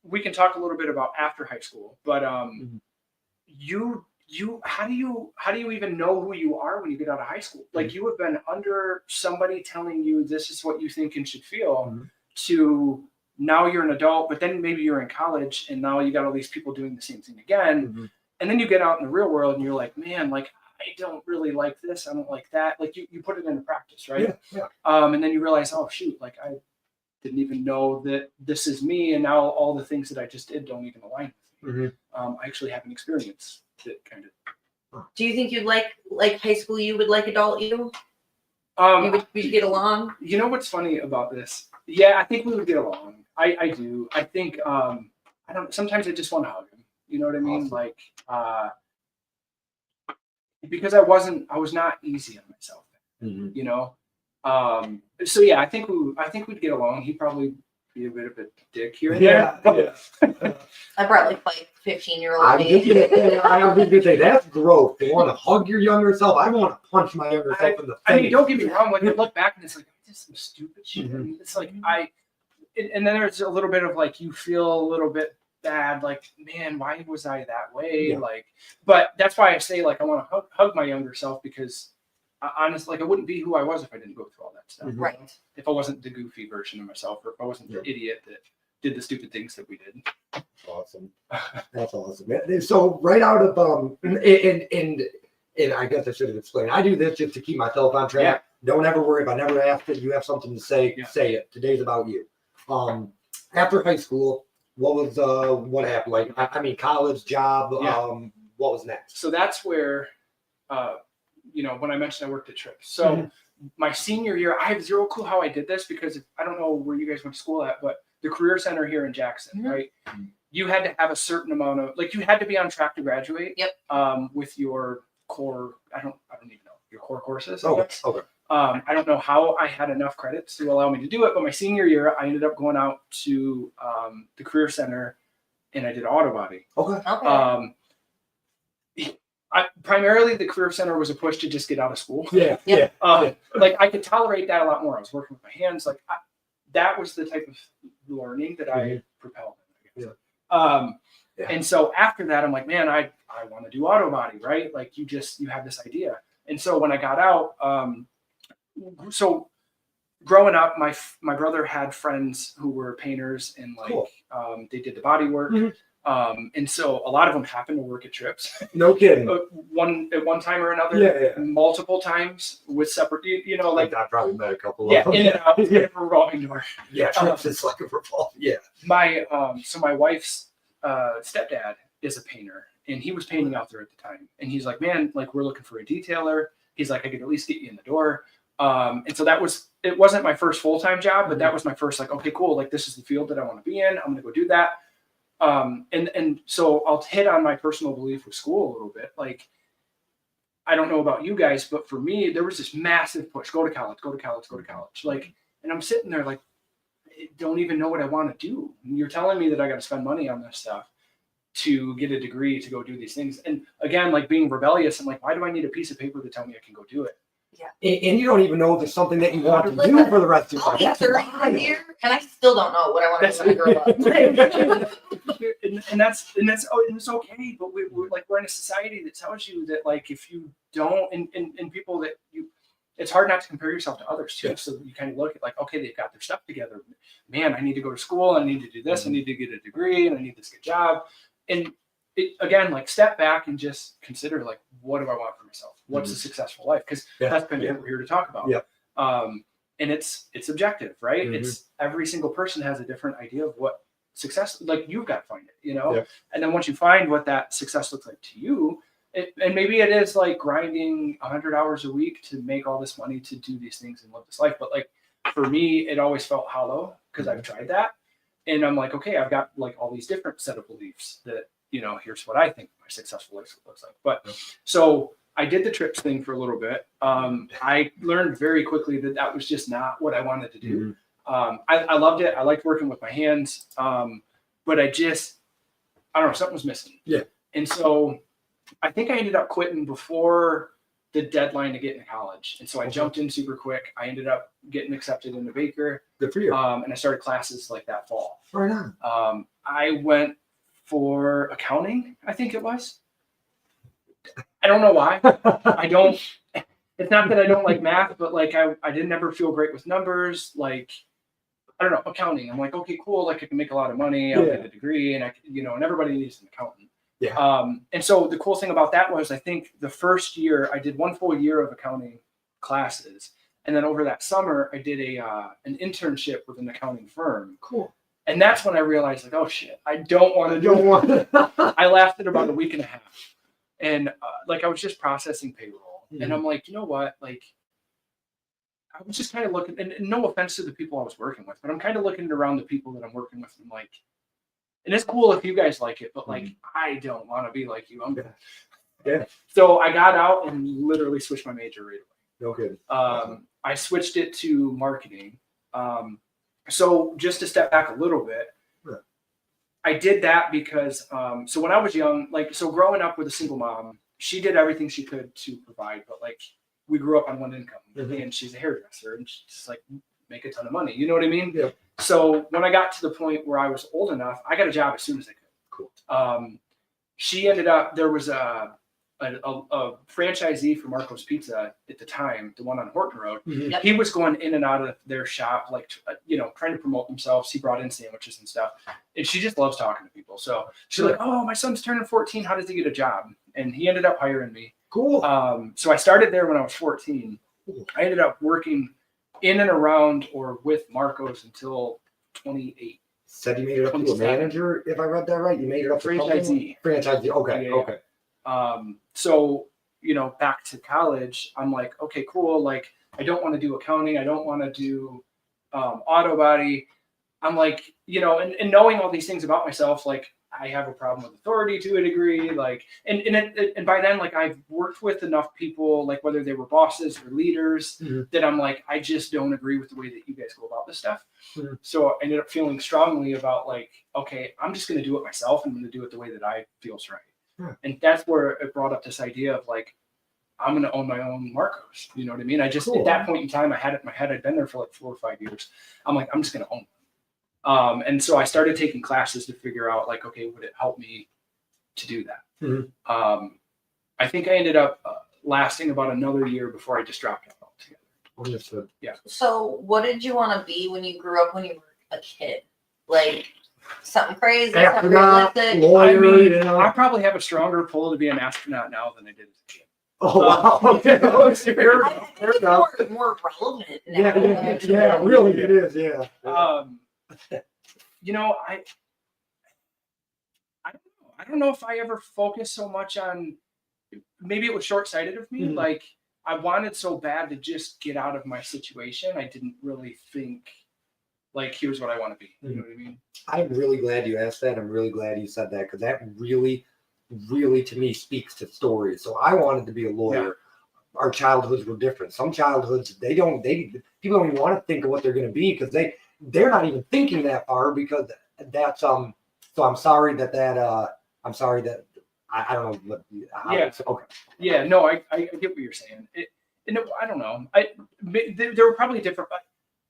we can talk a little bit about after high school, but you how do you even know who you are when you get out of high school? Like, you have been under somebody telling you this is what you think and should feel, to now you're an adult, but then maybe you're in college and now you got all these people doing the same thing again. And then you get out in the real world and you're like, man, like, I don't really like this. I don't like that. Like, you put it into practice, right? Yeah. And then you realize, oh shoot, like, I didn't even know that this is me. And now all the things that I just did don't even align with me. I actually have an experience that kind of. Do you think you'd like high school you would like adult you? We'd get along? You know what's funny about this? Yeah, I think we would get along. I do. I think, sometimes I just want to hug him. You know what I mean? Awesome. Like, because I was not easy on myself, so yeah, I think we'd get along. He'd probably be a bit of a dick here and there. Yeah. I probably like 15-year-old I me. was going to say that's growth. You want to hug your younger self. I want to punch my younger self in the face. I mean, don't get me wrong. Like, I look back and it's like, I did some stupid shit. And it's like and then there's a little bit of like, you feel a little bit bad, like, man, why was I that way? Yeah. Like, but that's why I say, like, I want to hug my younger self, because honestly, like, I wouldn't be who I was if I didn't go through all that stuff. Right. If I wasn't the goofy version of myself, or if I wasn't the idiot that did the stupid things that we did. Awesome. That's awesome. So right out of and I guess I should have explained. I do this just to keep myself on track. Yeah. Don't ever worry. If I never asked it, you have something to say, say it. Today's about you. After high school, what happened? Like, I mean, college, job, what was next? So that's where, when I mentioned I worked at Trips. So my senior year, I have zero clue how I did this, because I don't know where you guys went to school at, but the Career Center here in Jackson, right? You had to have a certain amount of, like, you had to be on track to graduate. Yep. With your core, I don't even know, your core courses. Okay. I don't know how I had enough credits to allow me to do it, but my senior year, I ended up going out to the Career Center, and I did auto body. Okay. Primarily, the Career Center was a push to just get out of school. Yeah. Like, I could tolerate that a lot more. I was working with my hands. Like, that was the type of learning that I propelled in, I guess. And so after that, I'm like, man, I want to do auto body, right? Like, you have this idea. And so when I got out, so growing up, my brother had friends who were painters, and like, they did the body work. And so a lot of them happened to work at Trips. No kidding. At one time or another, multiple times with separate, like, I probably met a couple in of them. and out, in a revolving door. Yeah, Trips is like a revolving. Yeah. So my wife's stepdad is a painter, and he was painting out there at the time. And he's like, man, like, we're looking for a detailer. He's like, I could at least get you in the door. And so it wasn't my first full-time job, but that was my first, like, okay, cool. Like, this is the field that I want to be in. I'm going to go do that. And so I'll hit on my personal belief with school a little bit. Like, I don't know about you guys, but for me, there was this massive push, go to college. Like, and I'm sitting there like, I don't even know what I want to do. And you're telling me that I got to spend money on this stuff. to get a degree to go do these things. And again, like being rebellious, I'm like, why do I need a piece of paper to tell me I can go do it? And you don't even know if there's something that you want to Listen, do for the rest of your I'll life. be That's 30 wild. this year, and I still don't know what I want to do when I grow up. and it's okay. But we're in a society that tells you that like if you don't, and people that you, it's hard not to compare yourself to others too. Yeah. So you kind of look at like, okay, they've got their stuff together. Man, I need to go to school. I need to do this. I need to get a degree, and I need this good job. And again, like step back and just consider like, what do I want for myself? What's a successful life? Because that's kind of what we're here to talk about. Yeah. And it's objective, right? It's every single person has a different idea of what success, like you've got to find it, you know? Yeah. And then once you find what that success looks like to you, and maybe it is like grinding 100 hours a week to make all this money to do these things and live this life. But like for me, it always felt hollow because I've tried that. And I'm like, okay, I've got like all these different set of beliefs that, you know, here's what I think my successful life looks like. But so I did the trips thing for a little bit. I learned very quickly that that was just not what I wanted to do. I loved it. I liked working with my hands. But I don't know, something was missing. Yeah. And so I think I ended up quitting before the deadline to get into college. And so I jumped in super quick. I ended up getting accepted into Baker. Good for you. And I started classes like that fall. Right on. I went for accounting, I think it was. I don't know why. It's not that I don't like math, but like I didn't ever feel great with numbers. Like, I don't know, accounting. I'm like, okay, cool. Like I can make a lot of money. I'll get a degree and and everybody needs an accountant. Yeah. And so the cool thing about that was I think the first year I did one full year of accounting classes. And then over that summer, I did an internship with an accounting firm. Cool. And that's when I realized like, oh shit, I don't want to do it. I lasted about a week and a half. And like I was just processing payroll. And I'm like, you know what? Like I was just kind of looking, and no offense to the people I was working with, but I'm kind of looking around the people that I'm working with and like, and it's cool if you guys like it, but like I don't want to be like you. I'm gonna. Yeah. So I got out and literally switched my major right away. No good. I switched it to marketing. So just to step back a little bit, I did that because, so when I was young, like, so growing up with a single mom, she did everything she could to provide, but like we grew up on one income and she's a hairdresser and she's just like make a ton of money. You know what I mean? Yeah. So when I got to the point where I was old enough, I got a job as soon as I could. Cool. She ended up, there was a franchisee for Marco's Pizza at the time, the one on Horton Road. Yep. He was going in and out of their shop, like, trying to promote themselves. He brought in sandwiches and stuff. And she just loves talking to people. So she's like, oh, my son's turning 14. How does he get a job? And he ended up hiring me. Cool. So I started there when I was 14. I ended up working in and around or with Marco's until 28. Said you made it up to a manager, if I read that right. You made it up to Franchisee. Franchisee. Okay. Yeah. Okay. So, back to college, I'm like, okay, cool. Like, I don't want to do accounting. I don't want to do auto body. I'm like, and knowing all these things about myself, like I have a problem with authority to a degree. Like, and by then, like I've worked with enough people, like whether they were bosses or leaders, that I'm like, I just don't agree with the way that you guys go about this stuff. So I ended up feeling strongly about like, okay, I'm just going to do it myself. I'm going to do it the way that I feels right. And that's where it brought up this idea of like, I'm going to own my own Marcos. You know what I mean? I just, at that point in time, I had it in my head. I'd been there for like 4 or 5 years. I'm like, I'm just going to own them. And so I started taking classes to figure out like, okay, would it help me to do that? I think I ended up lasting about another year before I just dropped out altogether. Understood. Yeah. So what did you want to be when you grew up when you were a kid? Like something crazy, something Astronaut, realistic? lawyer, I probably have a stronger pull to be an astronaut now than I did as a kid. Oh, wow. Okay. I think it's more relevant now. Yeah, really, it is. Yeah. I don't know if I ever focused so much on, maybe it was short-sighted of me. Like I wanted so bad to just get out of my situation. I didn't really think like, here's what I want to be. You know what I mean? I'm really glad you asked that. I'm really glad you said that because that really to me speaks to stories. So I wanted to be a lawyer. Yeah. Our childhoods were different. Some childhoods, people don't even want to think of what they're going to be because they're not even thinking that far because that's, so I'm sorry that I'm sorry that I don't know. Okay. Yeah, no, I get what you're saying. I don't know. There were probably different.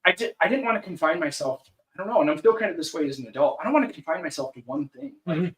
I didn't want to confine myself. I don't know, and I'm still kind of this way as an adult. I don't want to confine myself to one thing. Like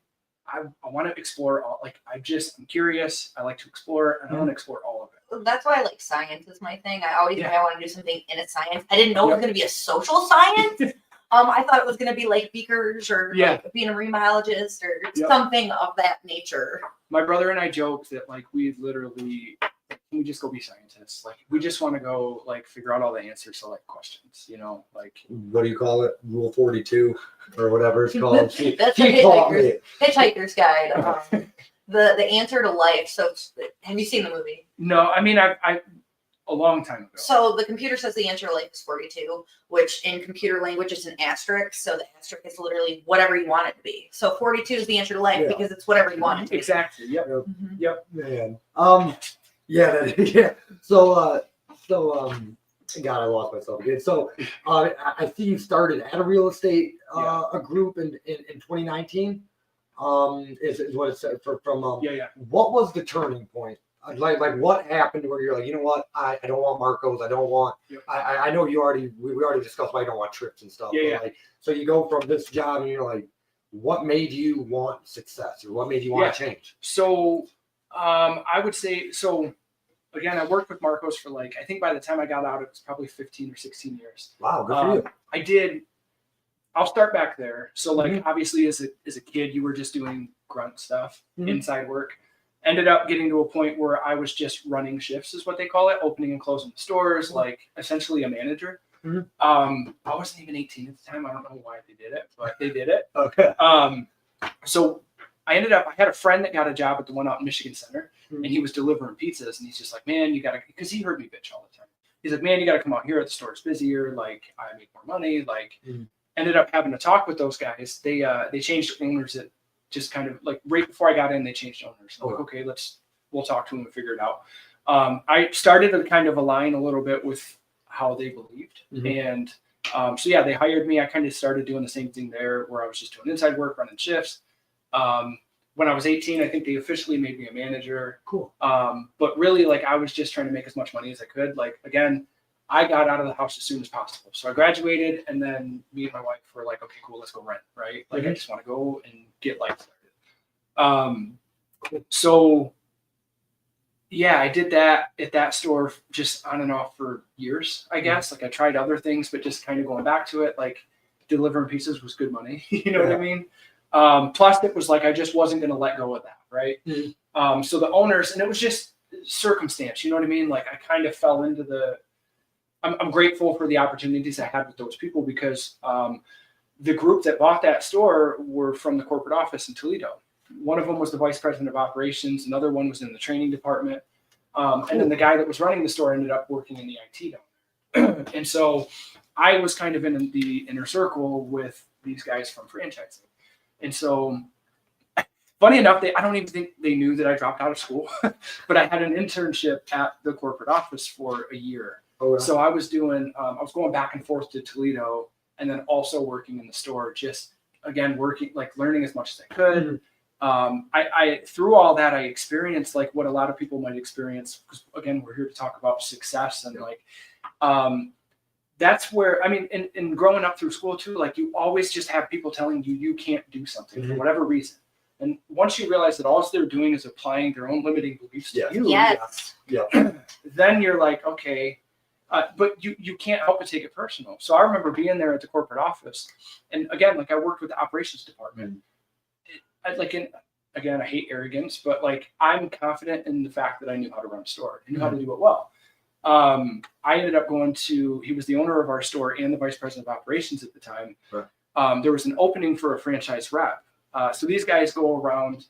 I want to explore all. Like I'm curious. I like to explore, and I want to explore all of it. That's why like science is my thing. I always knew Yeah. I want to do something in a science. I didn't know it was going to be a social science. I thought it was going to be like beakers or like being a marine biologist or something of that nature. My brother and I joked that like we literally, can we just go be scientists? Like we just want to go like figure out all the answers to like questions, you know, like what do you call it? Rule 42 or whatever it's called. That's a Hitchhiker's Guide. The answer to life. So have you seen the movie? No, I mean I a long time ago. So the computer says the answer to life is 42, which in computer language is an asterisk. So the asterisk is literally whatever you want it to be. So 42 is the answer to life because it's whatever you want it to be. Exactly. Yep. Mm-hmm. Yep. Man. Yeah. So God, I lost myself again. So I see you started at a real estate a group in 2019. Is what it said from what was the turning point? Like what happened where you're like, you know what, I don't want Marcos, I don't want I know we already discussed why I don't want trips and stuff. Like, so you go from this job and you're like, what made you want success or what made you want to change? So I would say so again, I worked with Marcos for like I think by the time I got out it was probably 15 or 16 years. Wow, good for you. I'll start back there. So like obviously as a kid you were just doing grunt stuff, inside work. Ended up getting to a point where I was just running shifts, is what they call it, opening and closing the stores, like essentially a manager. I wasn't even 18 at the time. I don't know why they did it, but they did it. Okay. So I had a friend that got a job at the one out in Michigan Center, and he was delivering pizzas, and he's just like, man, you gotta, because he heard me bitch all the time. He's like, man, you gotta come out here. The store's busier. Like I make more money. Like ended up having to talk with those guys. They changed owners at just kind of like right before I got in, they changed owners. I'm like, okay, we'll talk to them and figure it out. I started to kind of align a little bit with how they believed. And so yeah, they hired me. I kind of started doing the same thing there where I was just doing inside work, running shifts. When I was 18, I think they officially made me a manager. Cool. But really like I was just trying to make as much money as I could. Like again, I got out of the house as soon as possible. So I graduated and then me and my wife were like, okay, cool, let's go rent, right? Like I just want to go and get life started. So yeah, I did that at that store just on and off for years, I guess. Like I tried other things, but just kind of going back to it, like delivering pizzas was good money. You know what I mean? Plus it was like, I just wasn't going to let go of that. Right. So the owners, and it was just circumstance, you know what I mean? Like I kind of fell into I'm grateful for the opportunities I had with those people because the group that bought that store were from the corporate office in Toledo. One of them was the vice president of operations. Another one was in the training department. And then the guy that was running the store ended up working in the IT down there. And so I was kind of in the inner circle with these guys from franchising. And so funny enough, I don't even think they knew that I dropped out of school, but I had an internship at the corporate office for a year. So I was doing, I was going back and forth to Toledo and then also working in the store, just again, working, like learning as much as I could. I through all that, I experienced like what a lot of people might experience. Because again, we're here to talk about success and like, that's where, I mean, in growing up through school too, like you always just have people telling you can't do something for whatever reason. And once you realize that all they're doing is applying their own limiting beliefs to you, then you're like, okay, but you can't help but take it personal. So I remember being there at the corporate office, and again, like I worked with the operations department. Again, I hate arrogance, but like I'm confident in the fact that I knew how to run a store. I knew how to do it well. I ended up he was the owner of our store and the vice president of operations at the time. There was an opening for a franchise rep. So these guys go around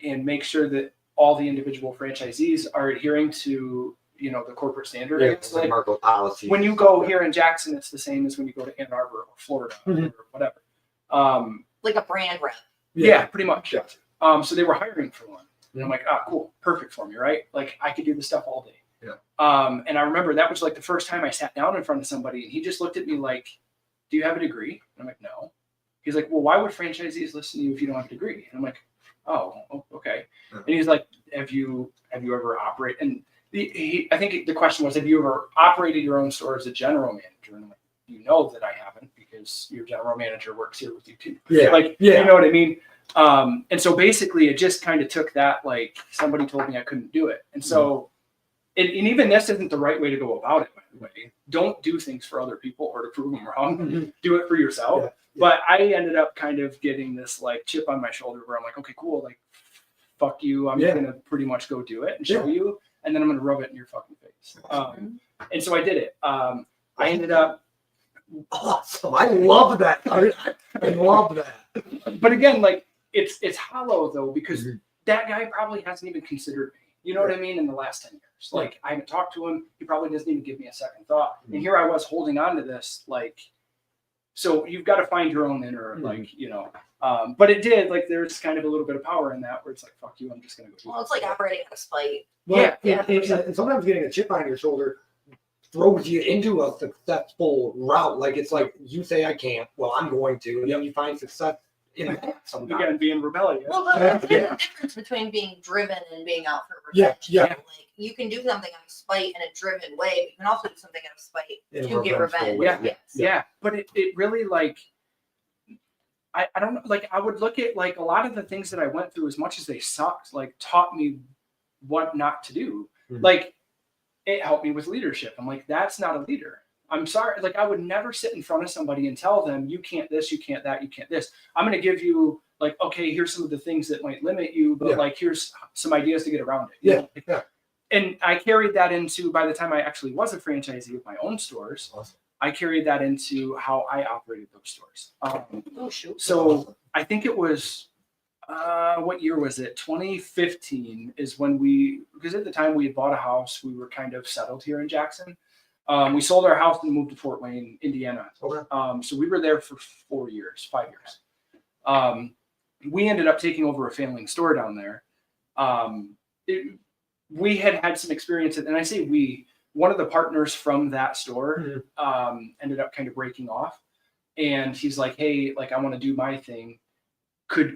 and make sure that all the individual franchisees are adhering to, the corporate standard. It's like Marco policy. When you go here in Jackson, it's the same as when you go to Ann Arbor or Florida or whatever. Like a brand rep. Yeah, pretty much. So they were hiring for one. And I'm like, cool, perfect for me, right? Like I could do this stuff all day. And I remember that was like the first time I sat down in front of somebody and he just looked at me like, do you have a degree? And I'm like, no. He's like, well, why would franchisees listen to you if you don't have a degree? And I'm like, Okay. And he's like, have you ever operated? And I think the question was, have you ever operated your own store as a general manager? And I'm like, you know that I haven't, because your general manager works here with you too. Yeah. Like, Yeah. you know what I mean? And so basically it just kind of took that, like, somebody told me I couldn't do it. And so, and even this isn't the right way to go about it, by the way. Don't do things for other people or to prove them wrong. Mm-hmm. Do it for yourself. Yeah. But I ended up kind of getting this like chip on my shoulder where I'm like, okay, cool. Like, fuck you. I'm going to pretty much go do it and show you. And then I'm going to rub it in your fucking face. And so I did it. I ended up. Awesome. I love that. I love that. But again, like, it's hollow though, because that guy probably hasn't even considered me. You know what I mean? In the last 10 years, like, I haven't talked to him. He probably doesn't even give me a second thought. And here I was holding on to this, like, so you've got to find your own inner, like, you know, but it did, like, there's kind of a little bit of power in that where it's like, fuck you, I'm just going to go. Well, it's like operating out of spite. Well, and sometimes getting a chip on your shoulder throws you into a successful route. Like, it's like, you say I can't, well, I'm going to, and then you find success in that sometimes. Again, being rebellious. Well, there's a difference between being driven and being out for revenge. Yeah. Like, you can do something out of spite in a driven way, but you can also do something out of spite to get revenge. Yeah. But it really, like, I don't know, like, I would look at, like, a lot of the things that I went through, as much as they sucked, like, taught me what not to do. Like, it helped me with leadership. I'm like, that's not a leader. I'm sorry. Like, I would never sit in front of somebody and tell them, you can't this, you can't that, you can't this. I'm going to give you, like, okay, here's some of the things that might limit you, but like, here's some ideas to get around it. You know? And I carried that into, by the time I actually was a franchisee of my own stores, I carried that into how I operated those stores. So I think it was, what year was it? 2015 is when because at the time we had bought a house, we were kind of settled here in Jackson. We sold our house and moved to Fort Wayne, Indiana. So we were there for 5 years. We ended up taking over a failing store down there. We had some experience, and I say one of the partners from that store ended up kind of breaking off, and he's like, hey, like, I want to do my thing.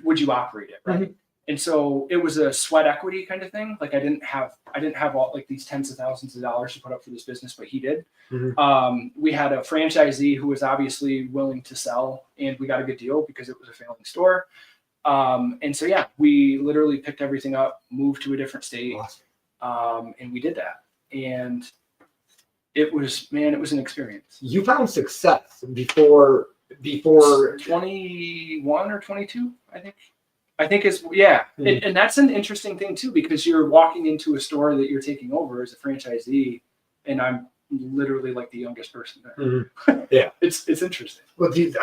Would you operate it? Right. And so it was a sweat equity kind of thing. Like, I didn't have all, like, these tens of thousands of dollars to put up for this business, but he did. We had a franchisee who was obviously willing to sell, and we got a good deal because it was a failing store. And so, yeah, we literally picked everything up, moved to a different state. And we did that. And it was an experience. You found success before 21 or 22, I think is, and that's an interesting thing too, because you're walking into a store that you're taking over as a franchisee, and I'm literally like the youngest person there. It's interesting. Well, this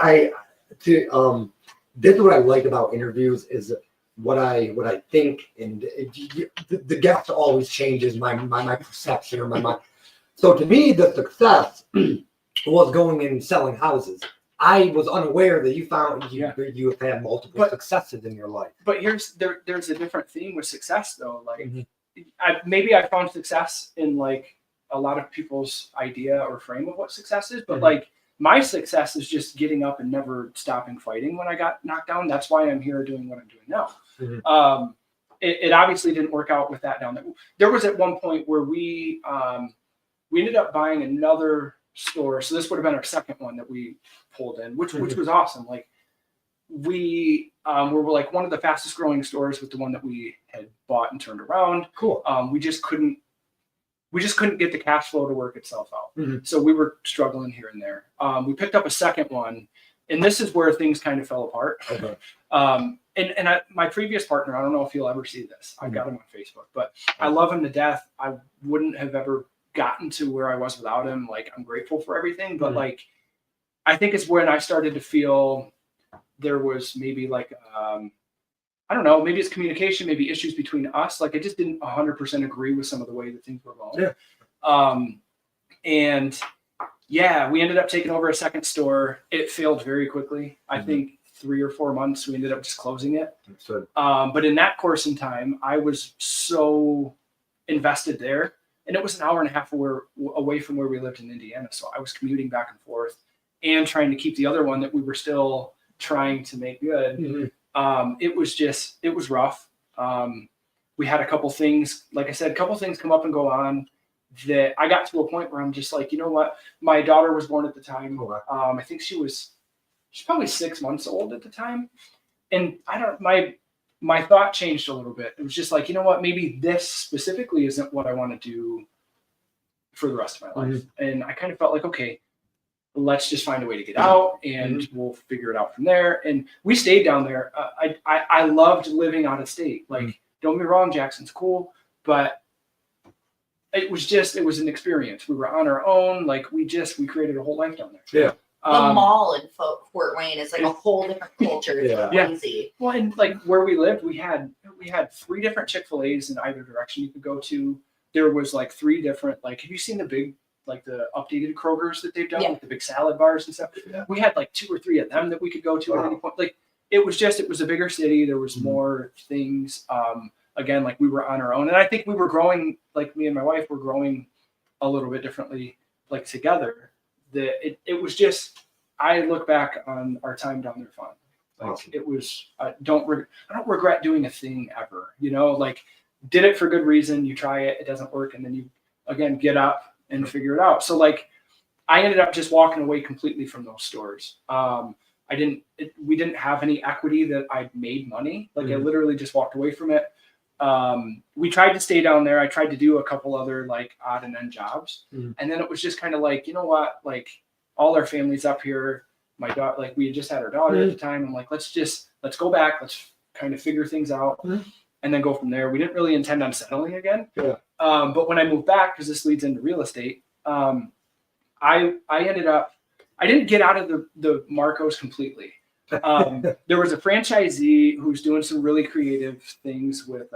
is what I like about interviews, is what I think, and the guest always changes my perception or my mind. So to me, the success was going and selling houses. I was unaware that you found you have had multiple successes in your life. But there's a different theme with success though. Like, I found success in, like, a lot of people's idea or frame of what success is, but like, my success is just getting up and never stopping fighting when I got knocked down. That's why I'm here doing what I'm doing now. It obviously didn't work out with that down there. There was at one point where we ended up buying another store. So this would have been our second one that we pulled in, which was awesome. Like, we were like one of the fastest growing stores with the one that we had bought and turned around. Cool. We just couldn't get the cash flow to work itself out. So we were struggling here and there. We picked up a second one, and this is where things kind of fell apart. My previous partner, I don't know if he'll ever see this. I've got him on Facebook, but I love him to death. I wouldn't have ever gotten to where I was without him. Like, I'm grateful for everything, but like, I think it's when I started to feel there was maybe like, I don't know, maybe it's communication, maybe issues between us. Like, I just didn't 100% agree with some of the way that things were going. And we ended up taking over a second store. It failed very quickly. I think 3 or 4 months, we ended up just closing it. But in that course in time, I was so invested there. And it was an hour and a half away from where we lived in Indiana. So I was commuting back and forth and trying to keep the other one that we were still trying to make good. It was rough. We had a couple things, like I said, a couple things come up and go on that I got to a point where I'm just like, you know what? My daughter was born at the time. I think she's probably 6 months old at the time. And my thought changed a little bit. It was just like, you know what? Maybe this specifically isn't what I want to do for the rest of my life. And I kind of felt like, okay, let's just find a way to get out and we'll figure it out from there. And we stayed down there. I loved living out of state. Like, don't get me wrong, Jackson's cool, but it was an experience. We were on our own. Like, we created a whole life down there. Yeah. The mall in Fort Wayne is like a whole different culture. It's crazy. Well, and like where we lived, we had 3 different Chick-fil-A's in either direction you could go to. There was like 3 different, like, have you seen the big, like the updated Kroger's that they've done with the big salad bars and stuff? Yeah. We had like 2 or 3 of them that we could go to at any point. Like, it was a bigger city. There was more things. Again, like, we were on our own, and I think we were growing, like, me and my wife were growing a little bit differently, like, together. It was just, I look back on our time down there fun. Like, it was, I don't regret doing a thing ever, you know, like, did it for good reason. You try it, it doesn't work. And then you, again, get up and figure it out. So, like, I ended up just walking away completely from those stores. We didn't have any equity that I made money. Like, I literally just walked away from it. We tried to stay down there. I tried to do a couple other, like, odd and end jobs. And then it was just kind of like, you know what, like, all our family's up here. My daughter, like, we had just had our daughter at the time. I'm like, let's go back. Let's kind of figure things out and then go from there. We didn't really intend on settling again. Yeah. But when I moved back, because this leads into real estate, I ended up, I didn't get out of the Marcos completely. There was a franchisee who's doing some really creative things with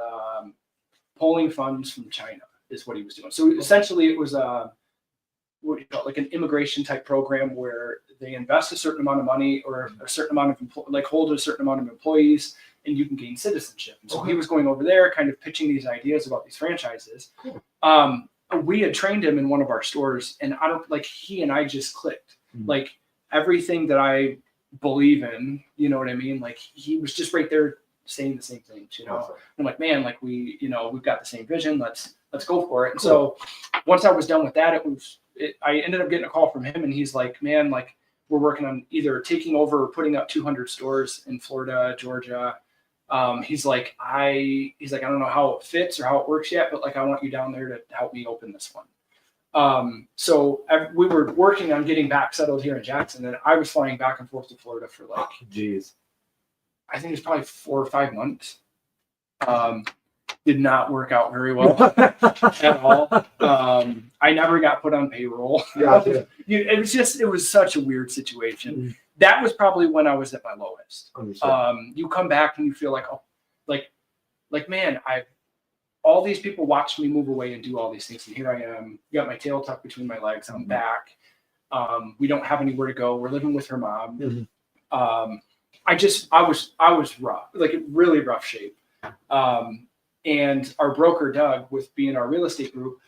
pulling funds from China is what he was doing. So essentially it was what do you call it, like an immigration type program where they invest a certain amount of money or a certain amount of hold a certain amount of employees and you can gain citizenship. And so he was going over there kind of pitching these ideas about these franchises. We had trained him in one of our stores and he and I just clicked. Like, everything that I believe in, you know what I mean? Like, he was just right there saying the same things, you know? I'm like, man, like, we've got the same vision. Let's go for it. And so once I was done with that, I ended up getting a call from him and he's like, man, like, we're working on either taking over or putting up 200 stores in Florida, Georgia. He's like, I don't know how it fits or how it works yet, but, like, I want you down there to help me open this one. So we were working on getting back settled here in Jackson, and I was flying back and forth to Florida for, like, I think it was probably 4 or 5 months. Did not work out very well at all. I never got put on payroll. It was such a weird situation. That was probably when I was at my lowest. You come back and you feel like, oh, like, man, all these people watched me move away and do all these things. And here I am, got my tail tucked between my legs. I'm back. We don't have anywhere to go. We're living with her mom. I was rough, like, really rough shape. And our broker, Doug, with BnR Real Estate Group,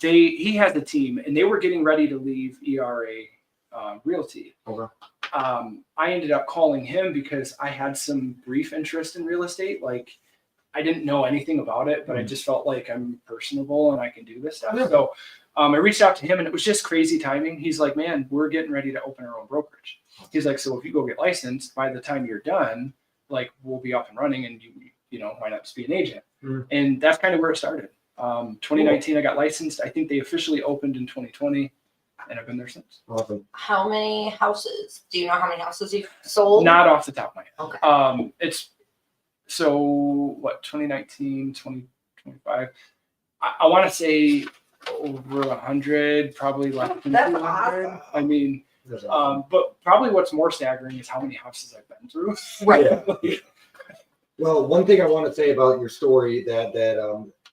he has a team and they were getting ready to leave ERA Realty. I ended up calling him because I had some brief interest in real estate. Like, I didn't know anything about it, but I just felt like I'm personable and I can do this stuff. So I reached out to him and it was just crazy timing. He's like, man, we're getting ready to open our own brokerage. He's like, so if you go get licensed, by the time you're done, like, we'll be up and running and you know, why not just be an agent? And that's kind of where it started. 2019, I got licensed. I think they officially opened in 2020 and I've been there since. Awesome. How many houses? Do you know how many houses you've sold? Not off the top of my head. Okay. It's, so what, 2019, 2025, I want to say over 100, probably less than 200. Awesome. I mean, but probably what's more staggering is how many houses I've been through. Right. Well, one thing I want to say about your story that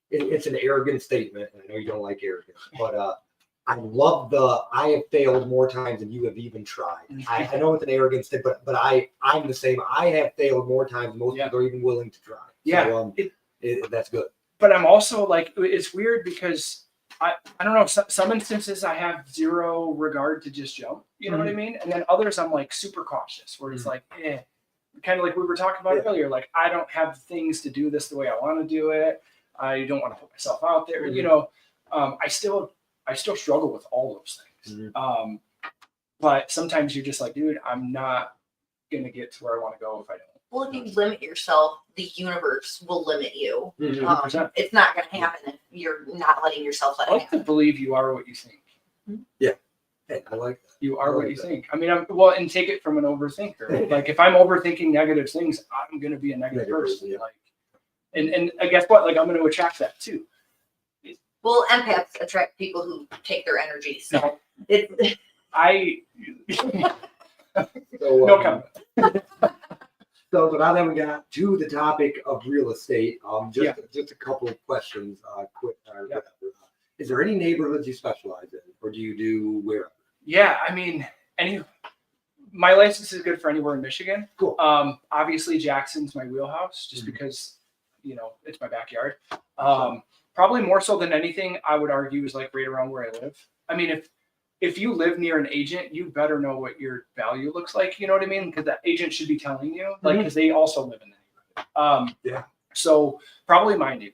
it's an arrogant statement. And I know you don't like arrogance, but I love I have failed more times than you have even tried. I know it's an arrogant statement, but I'm the same. I have failed more times than most people are even willing to try. Yeah. So, that's good. But I'm also like, it's weird because I don't know, some instances I have zero regard to just jump, you know what I mean? And then others I'm like super cautious where it's like, kind of like we were talking about earlier, like I don't have things to do this the way I want to do it. I don't want to put myself out there. You know, I still struggle with all those things. But sometimes you're just like, dude, I'm not gonna get to where I want to go if I don't. Well, if you limit yourself, the universe will limit you. 100%. It's not going to happen if you're not letting yourself let I it like to happen. believe you are what you think. Hey, I like that. You are I what like you that. think. I mean, and take it from an overthinker. Like if I'm overthinking negative things, I'm gonna be a negative person. Yeah. Like, and guess what? Like I'm gonna attract that too. Well, empaths attract people who take their energy. So No. it, So, No comment. So now that we got to the topic of real estate, just a couple of questions, quick. Is there any neighborhoods you specialize in, or do you do wherever? Yeah, I mean, my license is good for anywhere in Michigan. Cool. Obviously Jackson's my wheelhouse, just because it's my backyard. Probably more so than anything, I would argue is like right around where I live. I mean, if you live near an agent, you better know what your value looks like. You know what I mean? Because that agent should be telling you, like, because they also live in the neighborhood. So probably my neighborhood.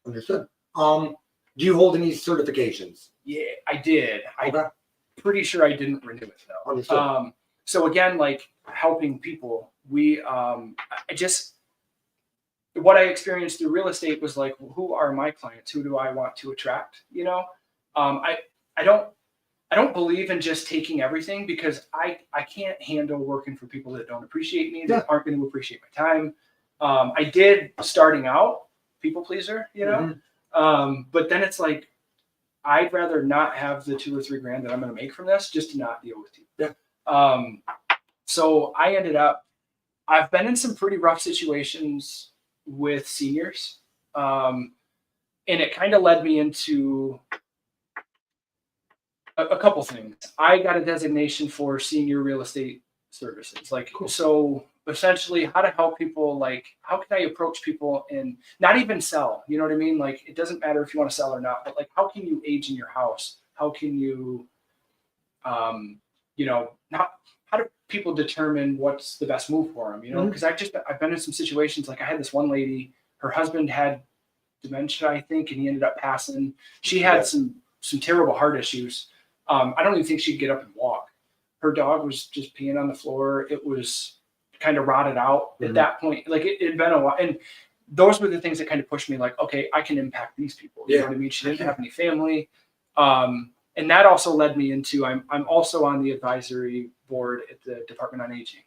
Understood. Do you hold any certifications? Yeah, I did. Okay. I'm pretty sure I didn't renew it though. Understood. So again, like helping people, what I experienced through real estate was like, who are my clients? Who do I want to attract? I don't believe in just taking everything, because I can't handle working for people that don't appreciate me, that aren't going to appreciate my time. I did starting out, people pleaser, but then it's like, I'd rather not have the $2 or $3 grand that I'm going to make from this, just to not deal with you. So I've been in some pretty rough situations with seniors. And it kind of led me into a couple things. I got a designation for senior real estate services. Like, so essentially how to help people, like, how can I approach people and not even sell, you know what I mean? Like, it doesn't matter if you want to sell or not, but like, how can you age in your house? How can you, how do people determine what's the best move for them? Because I've been in some situations, like I had this one lady, her husband had dementia, I think, and he ended up passing. She had some terrible heart issues. I don't even think she'd get up and walk. Her dog was just peeing on the floor. It was kind of rotted out at that point. Like it'd been a while. And those were the things that kind of pushed me, like, okay, I can impact these people. You know what I mean? She didn't have any family. And that also led me into, I'm also on the advisory board at the Department on Aging.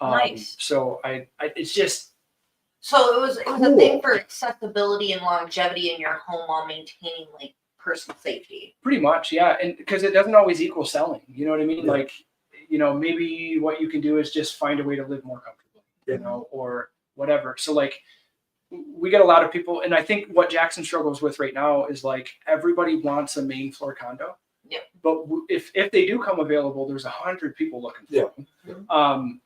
nice. So it's just. So it was a thing for accessibility and longevity in your home while maintaining like personal safety. Pretty much, yeah. And because it doesn't always equal selling, you know what I mean? Like, maybe what you can do is just find a way to live more comfortably, or whatever. So like, we get a lot of people, and I think what Jackson struggles with right now is like, everybody wants a main floor condo. Yeah. But if they do come available, there's 100 people looking for them.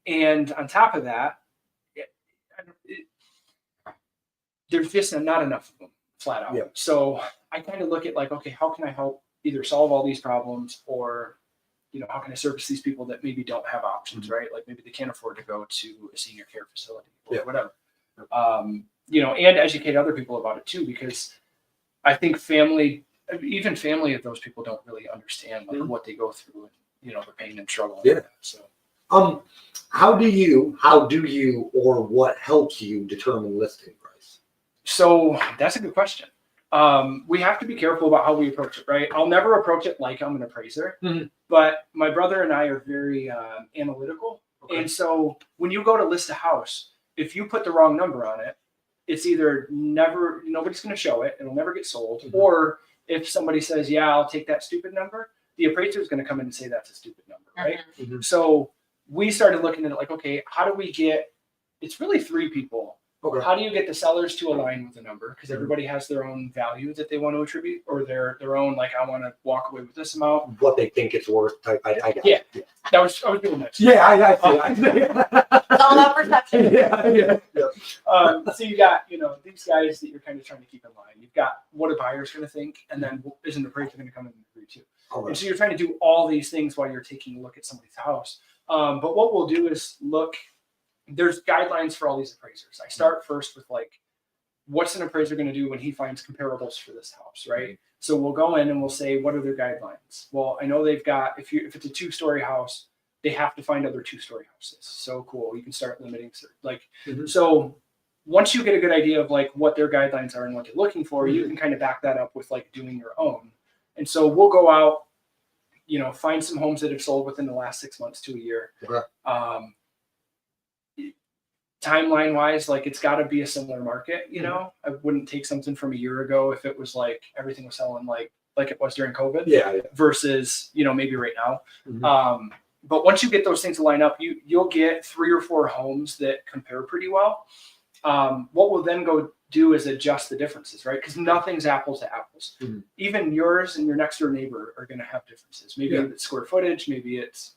And on top of that, there's just not enough of them, flat out. So I kind of look at like, okay, how can I help either solve all these problems, or how can I service these people that maybe don't have options, right? Like maybe they can't afford to go to a senior care facility or whatever. And educate other people about it too, because I think family of those people don't really understand like what they go through, and the pain and struggle. So how do you or what helps you determine listing price? So that's a good question. We have to be careful about how we approach it, right? I'll never approach it like I'm an appraiser, but my brother and I are very analytical. Okay. And so when you go to list a house, if you put the wrong number on it, it's either nobody's going to show it, it'll never get sold. Or if somebody says, yeah, I'll take that stupid number, the appraiser is going to come in and say that's a stupid number, right? So we started looking at it like, okay, how do we it's really three people. Okay. How do you get the sellers to align with the number? Because everybody has their own value that they want to attribute, or their own, like, I want to walk away with this amount. What they think it's worth type. I got it. I was doing that. Yeah, I see. It's all about perception. So you got, these guys that you're kind of trying to keep in line. You've got what a buyer's going to think, and then isn't the appraiser going to come in and agree too? Right. And so you're trying to do all these things while you're taking a look at somebody's house. But what we'll do is look there's guidelines for all these appraisers. I start first with like, what's an appraiser going to do when he finds comparables for this house, right? So we'll go in and we'll say, what are their guidelines? Well, I know they've got, if it's a 2-story house, they have to find other 2-story houses. So cool. You can start limiting, like, so once you get a good idea of like what their guidelines are and what they're looking for, you can kind of back that up with like doing your own. And so we'll go out, you know, find some homes that have sold within the last 6 months to a year. Timeline wise, like it's got to be a similar market, you know. I wouldn't take something from a year ago if it was like everything was selling like it was during COVID, versus, you know, maybe right now. But once you get those things to line up, you'll get 3 or 4 homes that compare pretty well. What we'll then go do is adjust the differences, right? Because nothing's apples to apples. Even yours and your next door neighbor are going to have differences. Maybe it's square footage, maybe it's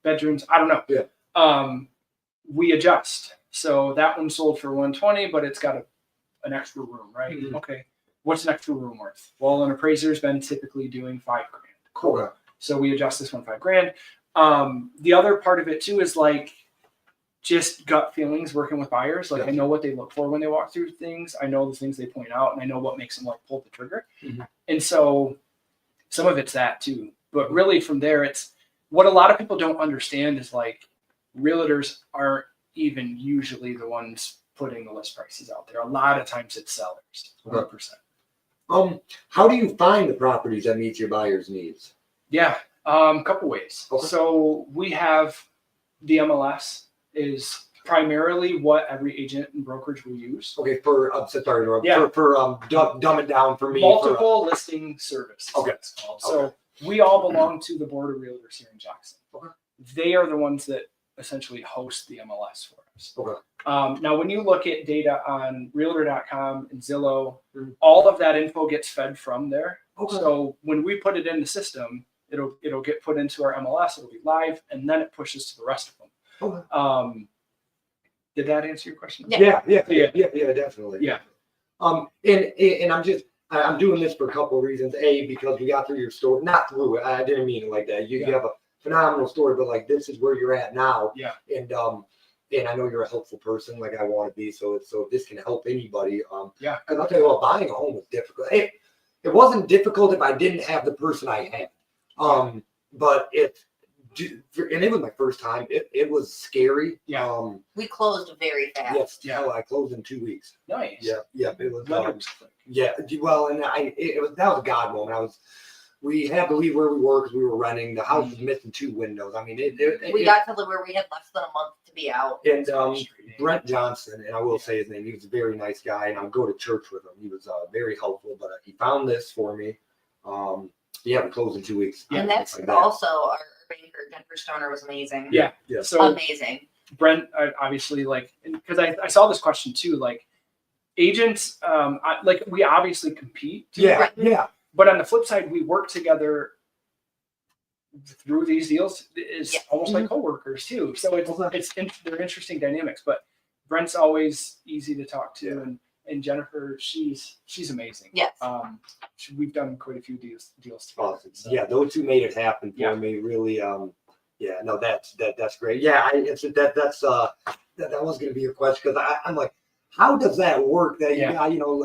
bedrooms. I don't know. We adjust. So that one sold for 120, but it's got an extra room, right? Okay. What's an extra room worth? Well, an appraiser's been typically doing $5,000. Cool. So we adjust this one $5,000. The other part of it too is like just gut feelings working with buyers. Like I know what they look for when they walk through things. I know the things they point out, and I know what makes them like pull the trigger. And so some of it's that too. But really from there, it's what a lot of people don't understand is like realtors aren't even usually the ones putting the list prices out there. A lot of times it's sellers. 100%. How do you find the properties that meet your buyers' needs? Yeah, couple ways. So we have the MLS is primarily what every agent and brokerage will use. Okay, for dumb it down for me. Multiple listing service. Okay. It's called. So we all belong to the board of realtors here in Jackson. They are the ones that essentially host the MLS for us. Now, when you look at data on realtor.com and Zillow, all of that info gets fed from there. So when we put it in the system, it'll get put into our MLS, it'll be live, and then it pushes to the rest of them. Did that answer your question? Yeah, definitely. Yeah. And I'm doing this for a couple of reasons. A, because we got through your story, not through it. I didn't mean it like that. You have a phenomenal story, but like this is where you're at now. And I know you're a helpful person, like I want to be. So if this can help anybody, because I'll tell you what, buying a home is difficult. It wasn't difficult if I didn't have the person I had. But it was my first time. It was scary. We closed very fast. I closed in 2 weeks. Nice. It was. Well, and that was a God moment. We had to leave where we were because we were renting. The house was missing 2 windows. I mean, we got to where we had less than a month to be out. And Brent Johnson, and I will say his name, he was a very nice guy, and I would go to church with him. He was very helpful, but he found this for me. We closed in 2 weeks. And that's like also our banker, Jennifer Stoner, was amazing. So amazing. Brent, obviously, like, because I saw this question too, like agents, we obviously compete. But on the flip side, we work together through these deals is almost like coworkers too. So they're interesting dynamics. But Brent's always easy to talk to, and Jennifer, she's amazing. Yes. We've done quite a few deals together. Awesome. So. Yeah, those two made it happen for me. Really. That's great. Yeah, that was going to be a question because I'm like, how does that work? That I know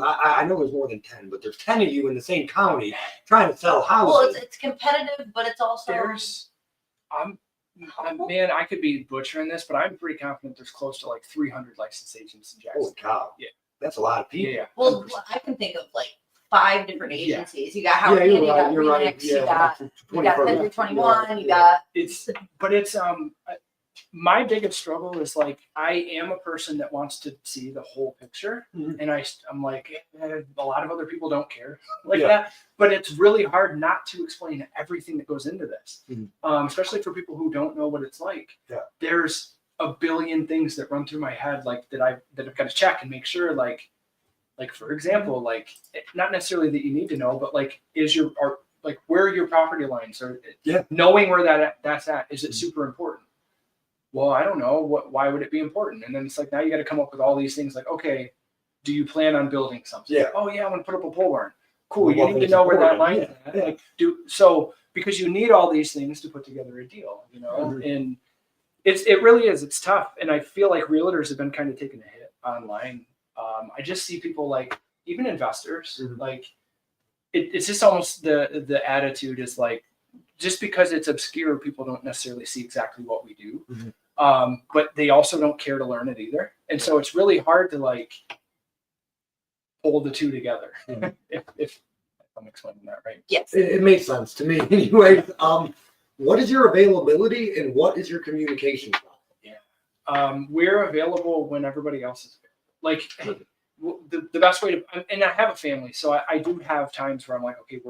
there's more than 10, but there's 10 of you in the same county trying to sell houses. Well, it's competitive, but it's also man, I could be butchering this, but I'm pretty confident there's close to like 300 licensed agents in Jackson. Holy cow! Yeah, that's a lot of people. Yeah. Well, I can think of like 5 different agencies. You got Howard Handy, you got Remix, you got February 21, you got. It's my biggest struggle is like I am a person that wants to see the whole picture, and I'm like a lot of other people don't care that, but it's really hard not to explain everything that goes into this, especially for people who don't know what it's like. There's a billion things that run through my head that I've got to check and make sure like for example, like not necessarily that you need to know, but like where your property lines are, knowing where that's at, is it super important? Well, I don't know. Why would it be important? And then it's like, now you got to come up with all these things like, okay, do you plan on building something? Oh yeah, I'm going to put up a pole barn. Cool. You need to know where that line is at. Because you need all these things to put together a deal, and it really is. It's tough. And I feel like realtors have been kind of taking a hit online. I just see people like, even investors, like it's just almost the attitude is like, just because it's obscure, people don't necessarily see exactly what we do. But they also don't care to learn it either. And so it's really hard to like pull the two together. If I'm explaining that right. Yes. It makes sense to me. Anyway, what is your availability and what is your communication style? We're available when everybody else is available. Like the best way to, and I have a family, so I do have times where I'm like, okay,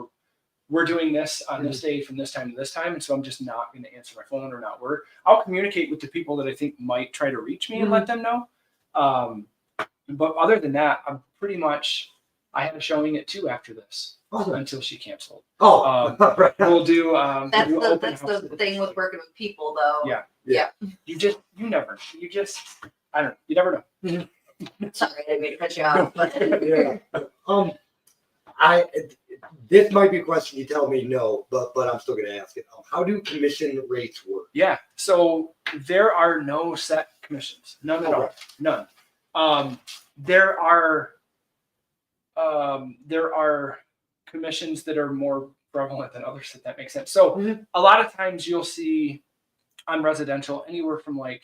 we're doing this on this day from this time to this time, and so I'm just not going to answer my phone or not work. I'll communicate with the people that I think might try to reach me and let them know. But other than that, I'm pretty much. I had a showing at 2 after this until she canceled. Right. We'll do. That's we'll do open the houses. thing with working with people, though. Yeah. You never. I don't know. You never know. Sorry, I didn't mean to cut you off. But This might be a question you tell me no, but I'm still going to ask it. How do commission rates work? Yeah. So there are no set commissions. None at all. None. There are commissions that are more prevalent than others, if that makes sense. So a lot of times you'll see on residential anywhere from like,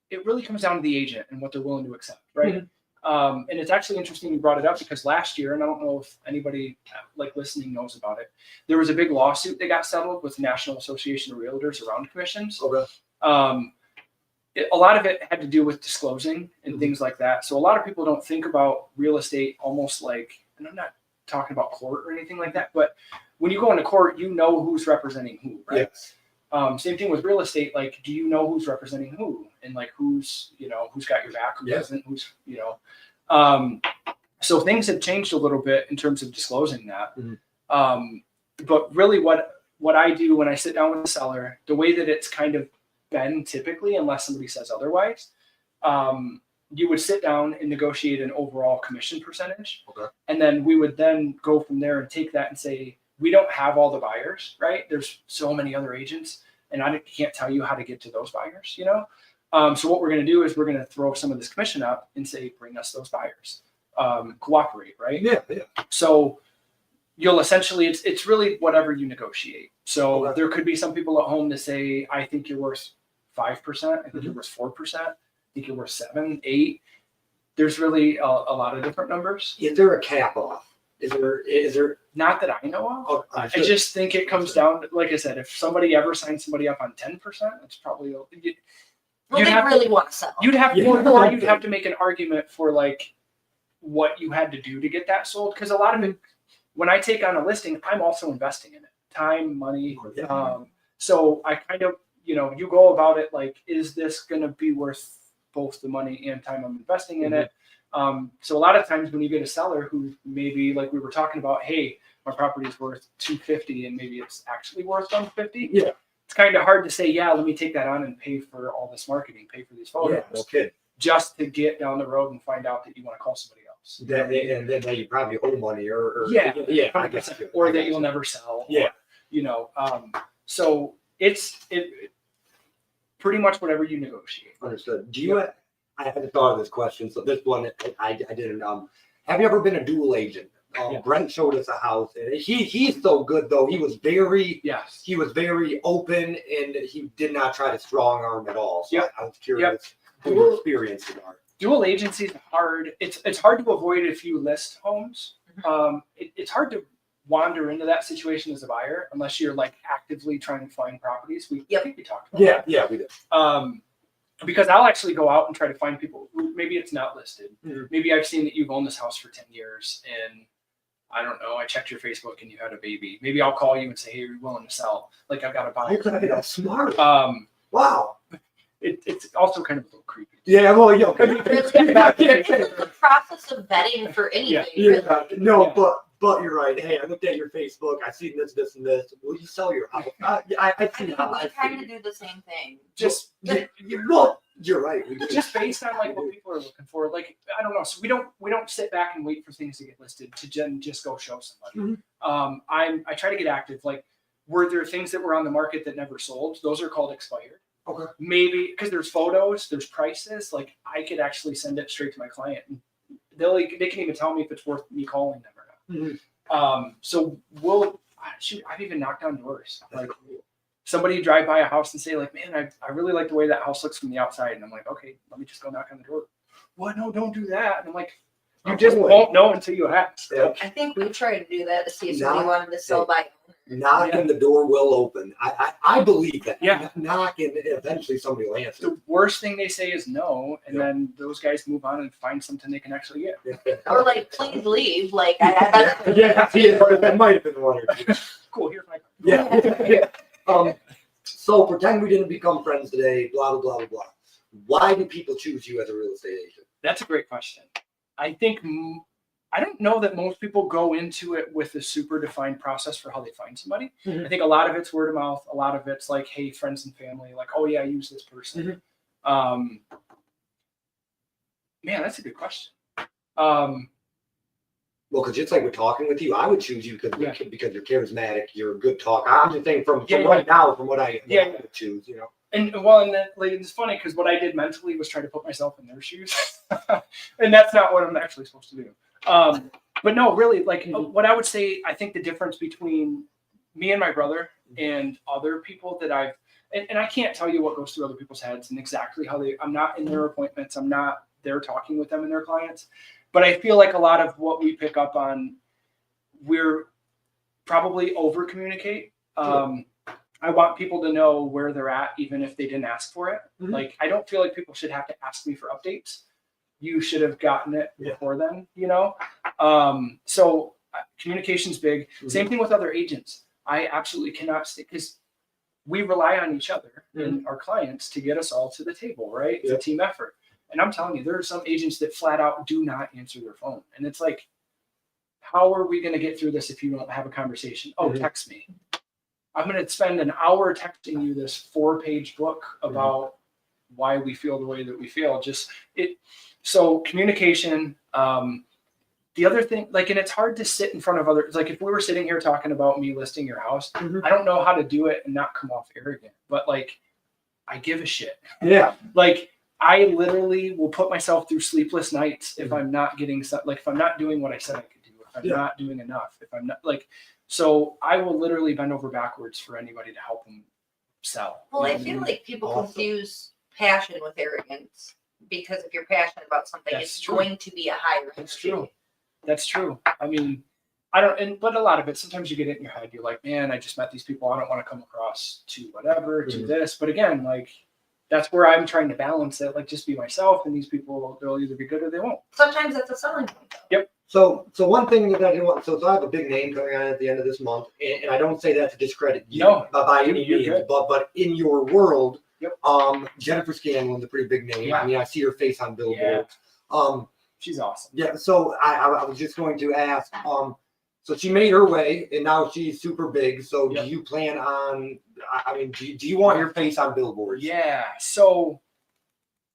it really comes down to the agent and what they're willing to accept, right? And it's actually interesting you brought it up because last year, and I don't know if anybody like listening knows about it, there was a big lawsuit that got settled with the National Association of Realtors around commissions. A lot of it had to do with disclosing and things like that. So a lot of people don't think about real estate almost like, and I'm not talking about court or anything like that, but when you go into court, you know who's representing who, right? Yes. Same thing with real estate. Like, do you know who's representing who, and like who's got your back, who doesn't, so things have changed a little bit in terms of disclosing that. But really what I do when I sit down with the seller, the way that it's kind of been typically, unless somebody says otherwise, you would sit down and negotiate an overall commission percentage. And then we would then go from there and take that and say, we don't have all the buyers, right? There's so many other agents, and I can't tell you how to get to those buyers, So what we're going to do is we're going to throw some of this commission up and say, bring us those buyers, cooperate, right? Yeah. So you'll essentially, it's really whatever you negotiate. So there could be some people at home that say, I think you're worth 5%. I think you're worth 4%. I think you're worth 7, 8. There's really a lot of different numbers. Is there a cap off? Is there? Not that I know of. I just think it comes down to, like I said, if somebody ever signs somebody up on 10%, it's probably they really want to sell. You'd have to make an argument for like what you had to do to get that sold, because a lot of it, when I take on a listing, I'm also investing in it, time, money. So I kind of, you go about it like, is this going to be worth both the money and time I'm investing in it? So a lot of times when you get a seller who maybe, like we were talking about, hey, my property is worth $250 and maybe it's actually worth $150. Yeah. It's kind of hard to say, yeah, let me take that on and pay for all this marketing, pay for these photos, just to get down the road and find out that you want to call somebody else. And then you probably owe money or I guess, or that you'll never sell. So it's pretty much whatever you negotiate. Understood. Do you? I hadn't thought of this question, so this one I didn't. Have you ever been a dual agent? Brent showed us a house, and he's so good though. He was very open, and he did not try to strong arm at all. So I was curious what your experiences are. Dual agency is hard. It's hard to avoid if you list homes. It's hard to wander into that situation as a buyer unless you're like actively trying to find properties. I think we talked about that. Yeah, we did. Because I'll actually go out and try to find people who maybe it's not listed. Maybe I've seen that you've owned this house for 10 years and I don't know, I checked your Facebook and you had a baby. Maybe I'll call you and say, hey, are you willing to sell? Like I've got a buyer. Okay, that's smart. Wow. It's also kind of a little creepy. Yeah, well, the process of vetting for anything. But you're right. Hey, I looked at your Facebook. I seen this, and this. Will you sell your house? I see how we kind of do the same thing. You're right. We do. Just based on like what people are looking for. Like I don't know. So we don't sit back and wait for things to get listed to just go show somebody. I try to get active. Like, were there things that were on the market that never sold? Those are called expired. Okay. Maybe because there's photos, there's prices. Like I could actually send it straight to my client, and they can even tell me if it's worth me calling them or not. So shoot, I've even knocked on doors. Like somebody drive by a house and say like, man, I really like the way that house looks from the outside, and I'm like, okay, let me just go knock on the door. What? No, don't do that. And I'm like, you just won't know until you ask. Yeah. I think we tried to do that to see if somebody wanted to sell by owner. Knocking, the door will open. I believe that. Yeah. Knocking, eventually somebody will answer. The worst thing they say is no, and then those guys move on and find something they can actually get. Or like, please leave. Like, I Yeah, that might have been one or two. Cool, here's my Yeah. So pretend we didn't become friends today, blah, blah, blah, blah, blah. Why do people choose you as a real estate agent? That's a great question. I think I don't know that most people go into it with a super defined process for how they find somebody. I think a lot of it's word of mouth. A lot of it's like, hey, friends and family, like, oh yeah, I use this person. Man, that's a good question. Well, because just like we're talking with you, I would choose you because you're charismatic, you're a good talker. I'm just saying from right now, from what I would choose, you know. And it's funny because what I did mentally was try to put myself in their shoes, and that's not what I'm actually supposed to do. But no, really, like what I would say, I think the difference between me and my brother and other people that and I can't tell you what goes through other people's heads and exactly how I'm not in their appointments. I'm not there talking with them and their clients, but I feel like a lot of what we pick up on, we're probably over communicate. I want people to know where they're at, even if they didn't ask for it. Like, I don't feel like people should have to ask me for updates. You should have gotten it before then, you know? So communication's big. Same thing with other agents. I absolutely cannot stick because we rely on each other and our clients to get us all to the table, right? It's a team effort. And I'm telling you, there are some agents that flat out do not answer their phone. And it's like, how are we going to get through this if you don't have a conversation? Oh, text me. I'm going to spend an hour texting you this 4-page book about why we feel the way that we feel. So communication, the other thing, like, and it's hard to sit in front of others. Like if we were sitting here talking about me listing your house, I don't know how to do it and not come off arrogant, but like, I give a shit. Yeah. Like I literally will put myself through sleepless nights if I'm not getting, if I'm not doing what I said I could do, if I'm not doing enough, if I'm not so I will literally bend over backwards for anybody to help them sell. Well, I feel like people confuse passion with arrogance because if you're passionate about something, it's going to be a higher energy. That's true. I mean, but a lot of it, sometimes you get it in your head. You're like, man, I just met these people. I don't want to come across to whatever, to this. But again, like, that's where I'm trying to balance it. Like, just be myself, and these people, they'll either be good or they won't. Sometimes that's a selling point, though. Yep. So one thing that I didn't want, so I have a big name coming on at the end of this month, and I don't say that to discredit you by any means, but in your world, Jennifer Scanlon's a pretty big name. I mean, I see her face on billboards. She's awesome. Yeah. So I was just going to ask, so she made her way, and now she's super big. So do you plan on? I mean, do you want your face on billboards? Yeah. So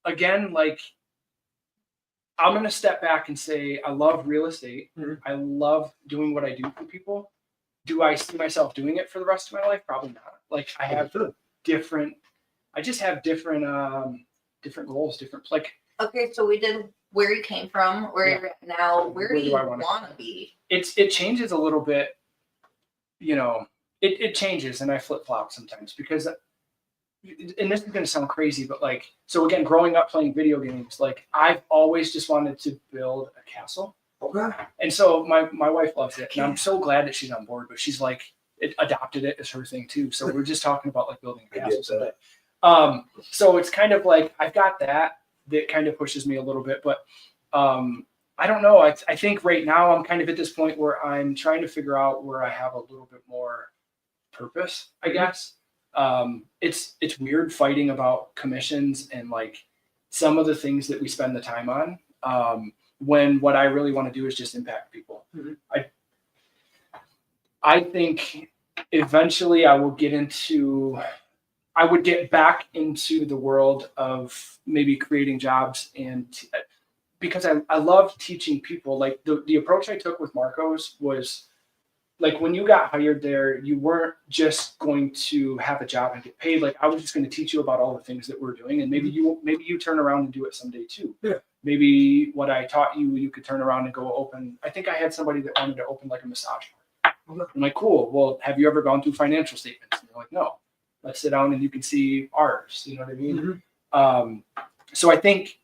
again, like, I'm going to step back and say, I love real estate. I love doing what I do for people. Do I see myself doing it for the rest of my life? Probably not. Like I have different roles, Okay, so we did where you came from, where you're at now. Where do you want to be? It changes a little bit. You know, it changes, and I flip flop sometimes because, and this is going to sound crazy, but like, so again, growing up playing video games, like I've always just wanted to build a castle. Okay. And so my wife loves it, and I'm so glad that she's on board. But she's like, adopted it as her thing too. So we're just talking about like building a castle someday. So it's kind of like I've got that kind of pushes me a little bit, but I don't know. I think right now I'm kind of at this point where I'm trying to figure out where I have a little bit more purpose, I guess. It's weird fighting about commissions and like some of the things that we spend the time on, when what I really want to do is just impact people. I think eventually I would get back into the world of maybe creating jobs, and because I love teaching people. Like the approach I took with Marco's was like when you got hired there, you weren't just going to have a job and get paid. Like I was just going to teach you about all the things that we're doing, and maybe you turn around and do it someday too. Yeah. Maybe what I taught you, you could turn around and go open. I think I had somebody that wanted to open like a massage parlor. I'm like, cool. Well, have you ever gone through financial statements? And they're like, no. Let's sit down and you can see ours. You know what I mean? So I think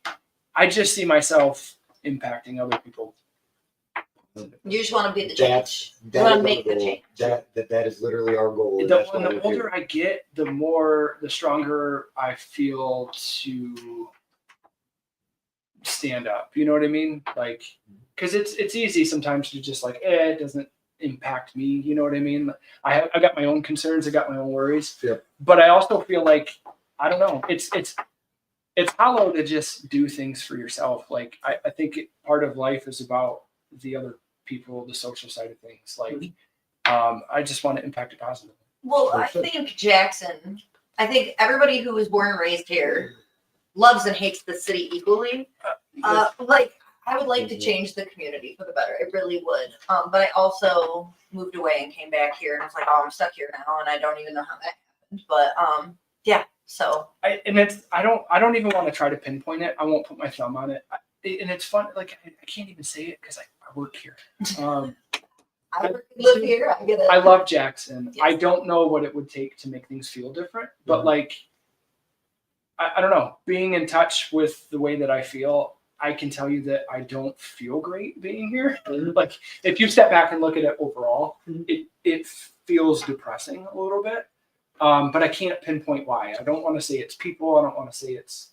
I just see myself impacting other people. You just want to be the change. That You want is to make our the goal. change. That is literally our goal. The older I get, the stronger I feel to stand up. You know what I mean? Like, because it's easy sometimes to just like, it doesn't impact me. You know what I mean? I got my own concerns. I got my own worries. Yeah. But I also feel like, I don't know. It's hollow to just do things for yourself. Like I think part of life is about the other people, the social side of things. Like, I just want to impact it positively. Well, I think Jackson, I think everybody who was born and raised here loves and hates the city equally. Like, I would like to change the community for the better. It really would. But I also moved away and came back here, and I was like, oh, I'm stuck here now, and I don't even know how that happened. But yeah, so. I don't even want to try to pinpoint it. I won't put my thumb on it. And it's fun. Like I can't even say it because I work here. I live here. I get it. I love Jackson. Yes. I don't know what it would take to make things feel different, but like, I don't know, being in touch with the way that I feel, I can tell you that I don't feel great being here. Like if you step back and look at it overall, it feels depressing a little bit. But I can't pinpoint why. I don't want to say it's people. I don't want to say it's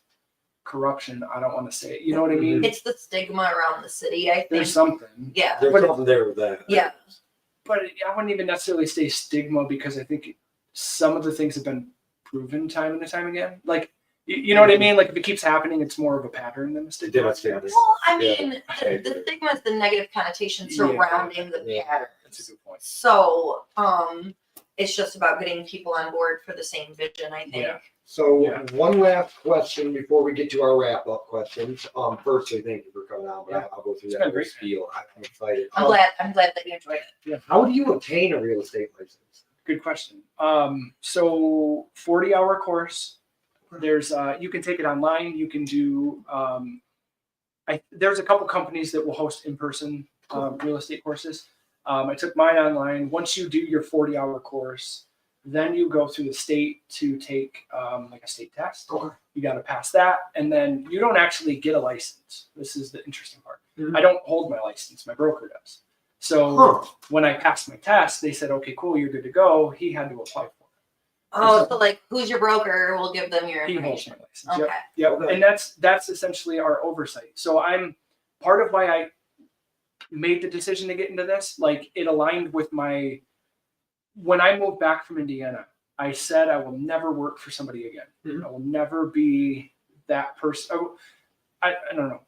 corruption. I don't want to say it. You know what I mean? It's the stigma around the city, I think. There's something. Yeah. There's something there with that. Yeah. But I wouldn't even necessarily say stigma because I think some of the things have been proven time and time again. Like, you know what I mean? Like if it keeps happening, it's more of a pattern than a stigma. Well, I mean, the stigma is the negative connotation surrounding the pattern. That's a good point. So, it's just about getting people on board for the same vision, I think. Yeah. So one last question before we get to our wrap up questions. Firstly, thank you for coming on, but I'll go through It's that been whole great. spiel. I'm excited. I'm glad that you enjoyed it. How do you obtain a real estate license? Good question. So 40-hour course. There's you can take it online. You can do. There's a couple companies that will host in-person real estate courses. I took mine online. Once you do your 40-hour course, then you go through the state to take like a state test. Okay. You got to pass that, and then you don't actually get a license. This is the interesting part. I don't hold my license. My broker does. So when I passed my test, they said, "Okay, cool, you're good to go." He had to apply for it. Oh, so like, who's your broker? We'll give them your He holds information. my license. Okay. Yep. Okay. And that's essentially our oversight. So I'm part of why I made the decision to get into this. Like it aligned with when I moved back from Indiana, I said I will never work for somebody again. I will never be that person. I don't know.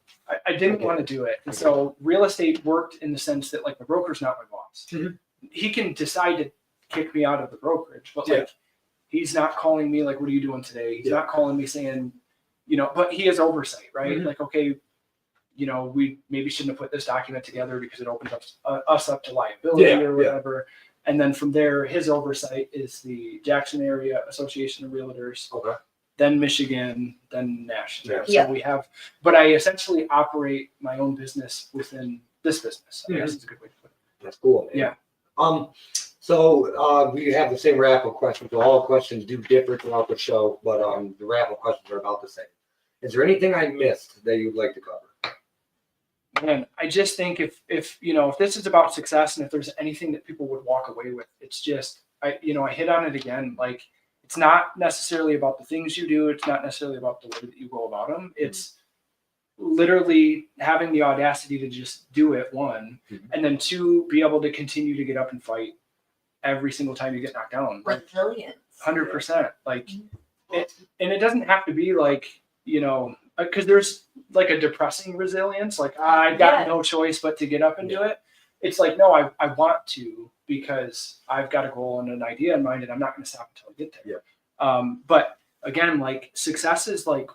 I didn't want to do it. And so real estate worked in the sense that like the broker's not my boss. He can decide to kick me out of the brokerage, but like he's not calling me like, what are you doing today? He's not calling me saying, but he has oversight, right? Like, okay, we maybe shouldn't have put this document together because it opens us up to liability or whatever. And then from there, his oversight is the Jackson Area Association of Realtors, then Michigan, then national. So we have, but I essentially operate my own business within this business. I guess it's a good way to put it. That's cool, man. Yeah. So we have the same wrap-up questions. So all the questions do differ throughout the show, but the wrap-up questions are about the same. Is there anything I missed that you'd like to cover? Man, I just think if this is about success and if there's anything that people would walk away with, it's just I hit on it again. Like it's not necessarily about the things you do. It's not necessarily about the way that you go about them. It's literally having the audacity to just do it, one, and then two, be able to continue to get up and fight every single time you get knocked down. Resilience. 100%. Like it doesn't have to be like, because there's like a depressing resilience. Like I got no choice but to get up and do it. It's like, no, I want to because I've got a goal and an idea in mind and I'm not going to stop until I get there. But again, like success is like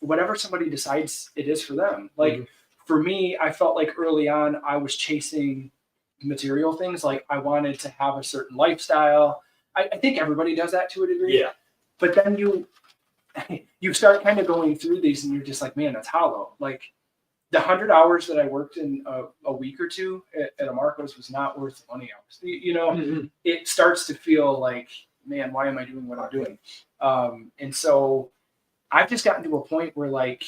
whatever somebody decides it is for them. Like for me, I felt like early on I was chasing material things. Like I wanted to have a certain lifestyle. I think everybody does that to a degree. Yeah. But then you start kind of going through these and you're just like, man, that's hollow. Like the 100 hours that I worked in a week or two at a Marco's was not worth the money hours. You know, it starts to feel like, man, why am I doing what I'm doing? And so I've just gotten to a point where like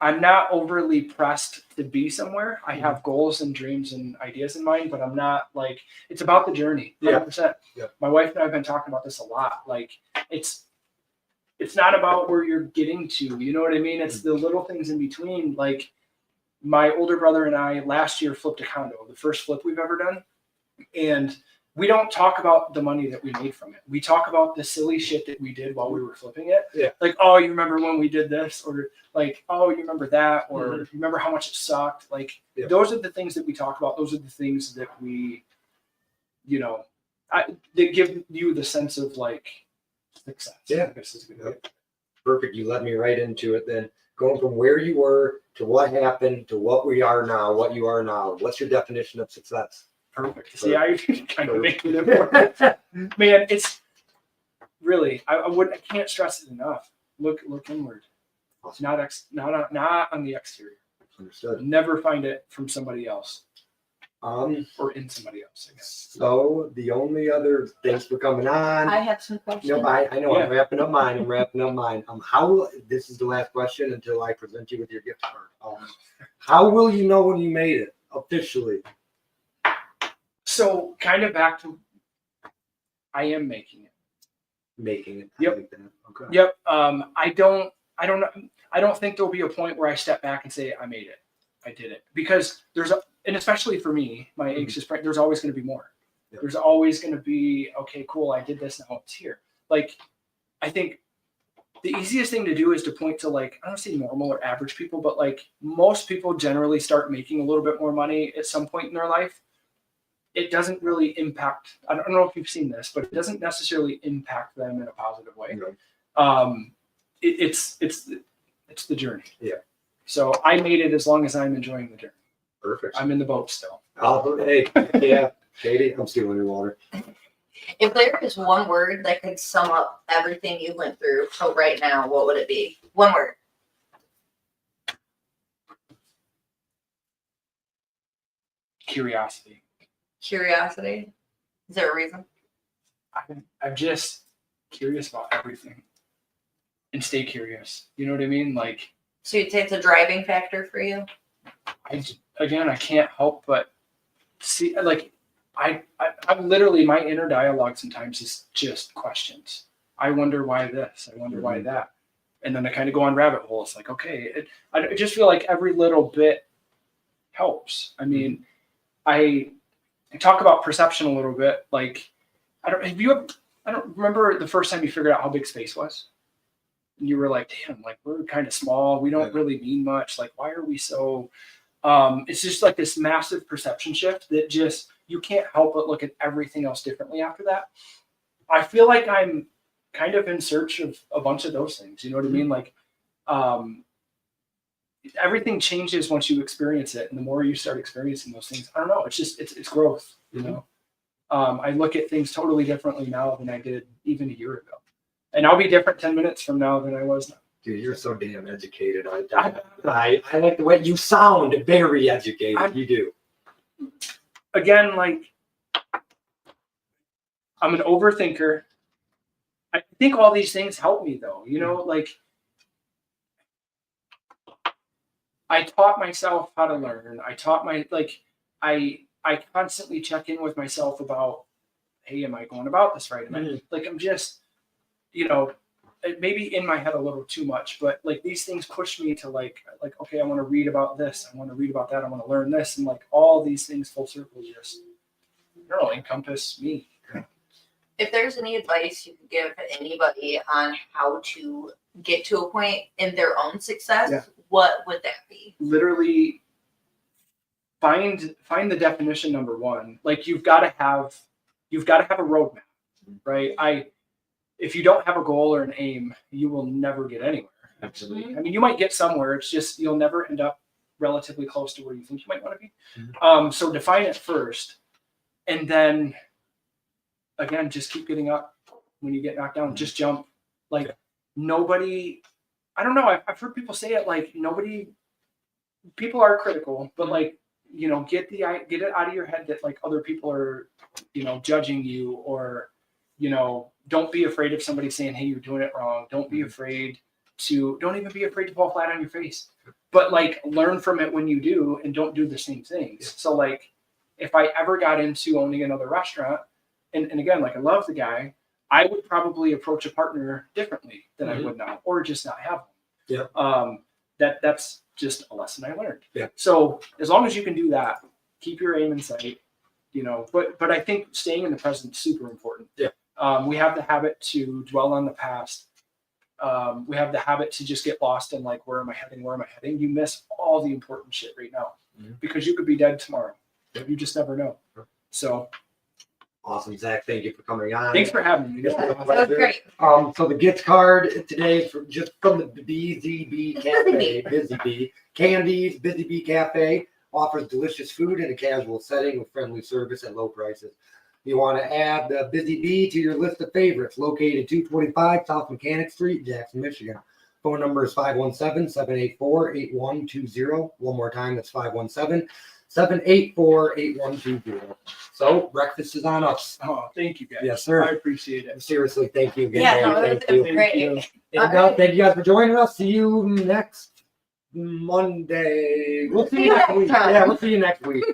I'm not overly pressed to be somewhere. I have goals and dreams and ideas in mind, but I'm not like, it's about the journey. 100%. Yeah. My wife and I have been talking about this a lot. Like it's not about where you're getting to, you know what I mean? It's the little things in between. Like my older brother and I last year flipped a condo, the first flip we've ever done. And we don't talk about the money that we made from it. We talk about the silly shit that we did while we were flipping it. Yeah. Like, oh, you remember when we did this? Or like, oh, you remember that? Or you remember how much it sucked? Like, those are the things that we talk about. Those are the things that we, you know, that give you the sense of like success. Yeah. I guess is a good way. Perfect. You led me right into it then. Going from where you were to what happened to what we are now, what you are now. What's your definition of success? Perfect. See, I kind of make it important. Man, it's really, I can't stress it enough. Look inward. It's not on the exterior. Understood. Never find it from somebody else or in somebody else, I guess. So the only other, thanks for coming on. I have some questions. No, I know. Yeah. I'm wrapping up mine. How? This is the last question until I present you with your gift card. How will you know when you made it officially? So kind of back to, I am making it. Making it. Yep. I like that. Okay. Yep. I don't think there'll be a point where I step back and say I made it. I did it, because and especially for me, my anxious brain, there's always going to be more. Yep. There's always going to be, okay, cool, I did this, now it's here. Like, I think the easiest thing to do is to point to, like, I don't say normal or average people, but like most people generally start making a little bit more money at some point in their life. It doesn't really impact, I don't know if you've seen this, but it doesn't necessarily impact them in a positive way. No. It's the journey. Yeah. So I made it as long as I'm enjoying the journey. Perfect. I'm in the boat still. Oh, hey, yeah, Katie, I'm stealing your water. If there is one word that could sum up everything you went through till right now, what would it be? One word. Curiosity. Curiosity. Is there a reason? I'm just curious about everything and stay curious. You know what I mean? Like, So you'd say it's a driving factor for you? I can't help but see, like, I'm literally, my inner dialogue sometimes is just questions. I wonder why this, I wonder why that. And then I kind of go on rabbit holes. Like, okay, I just feel like every little bit helps. I mean, I talk about perception a little bit. Like, I don't remember the first time you figured out how big space was. And you were like, damn, like, we're kind of small. We don't really mean much. Like, why are we so, it's just like this massive perception shift that just, you can't help but look at everything else differently after that. I feel like I'm kind of in search of a bunch of those things. You know what I mean? Like, everything changes once you experience it. And the more you start experiencing those things, I don't know, it's just, it's growth, you know? I look at things totally differently now than I did even a year ago. And I'll be different 10 minutes from now than I was now. Dude, you're so damn educated. I like the way you sound. Very educated. You do. Again, like, I'm an overthinker. I think all these things help me though, you know, like, I taught myself how to learn. I constantly check in with myself about, hey, am I going about this right? I'm just, you know, maybe in my head a little too much, but like these things push me to like, okay, I want to read about this. I want to read about that. I want to learn this. And like all these things full circle just, I don't know, encompass me. If there's any advice you could give anybody on how to get to a point in their own success, what would that be? Literally find the definition, number one. Like you've got to have a roadmap, right? If you don't have a goal or an aim, you will never get anywhere. Actually, I mean, you might get somewhere. It's just you'll never end up relatively close to where you think you might want to be. Mm-hmm. So define it first, and then again, just keep getting up. When you get knocked down, just jump. Like nobody, I don't know. I've heard people say it like people are critical, but like, you know, get it out of your head that like other people are, you know, judging you, or, you know, don't be afraid of somebody saying, hey, you're doing it wrong. Don't even be afraid to fall flat on your face, but like learn from it when you do, and don't do the same things. So like, if I ever got into owning another restaurant, and again, like I love the guy, I would probably approach a partner differently than I would now, or just not have one. Yeah. That's just a lesson I learned. Yeah. So as long as you can do that, keep your aim in sight, you know, but I think staying in the present is super important. Yeah. We have the habit to dwell on the past. We have the habit to just get lost in like, where am I heading? You miss all the important shit right now, because you could be dead tomorrow. You just never know. So awesome, Zach. Thank you for coming on. thanks for having me. Yeah, that was great. So the gift card today is just from the BZB Cafe, Busy Bee. Candies, Busy Bee Cafe offers delicious food in a casual setting with friendly service at low prices. You want to add the Busy Bee to your list of favorites, located 225 South Mechanic Street, Jackson, Michigan. Phone number is 517-784-8120. One more time, that's 517-784-8120. So breakfast is on us. Oh, thank you guys. Yes, sir. I appreciate it. Seriously, thank you again. Yeah, man. no, Thank it was you. great. you. And thank you guys for joining us. See you next Monday. We'll see you next week. time. Yeah, we'll see you next week.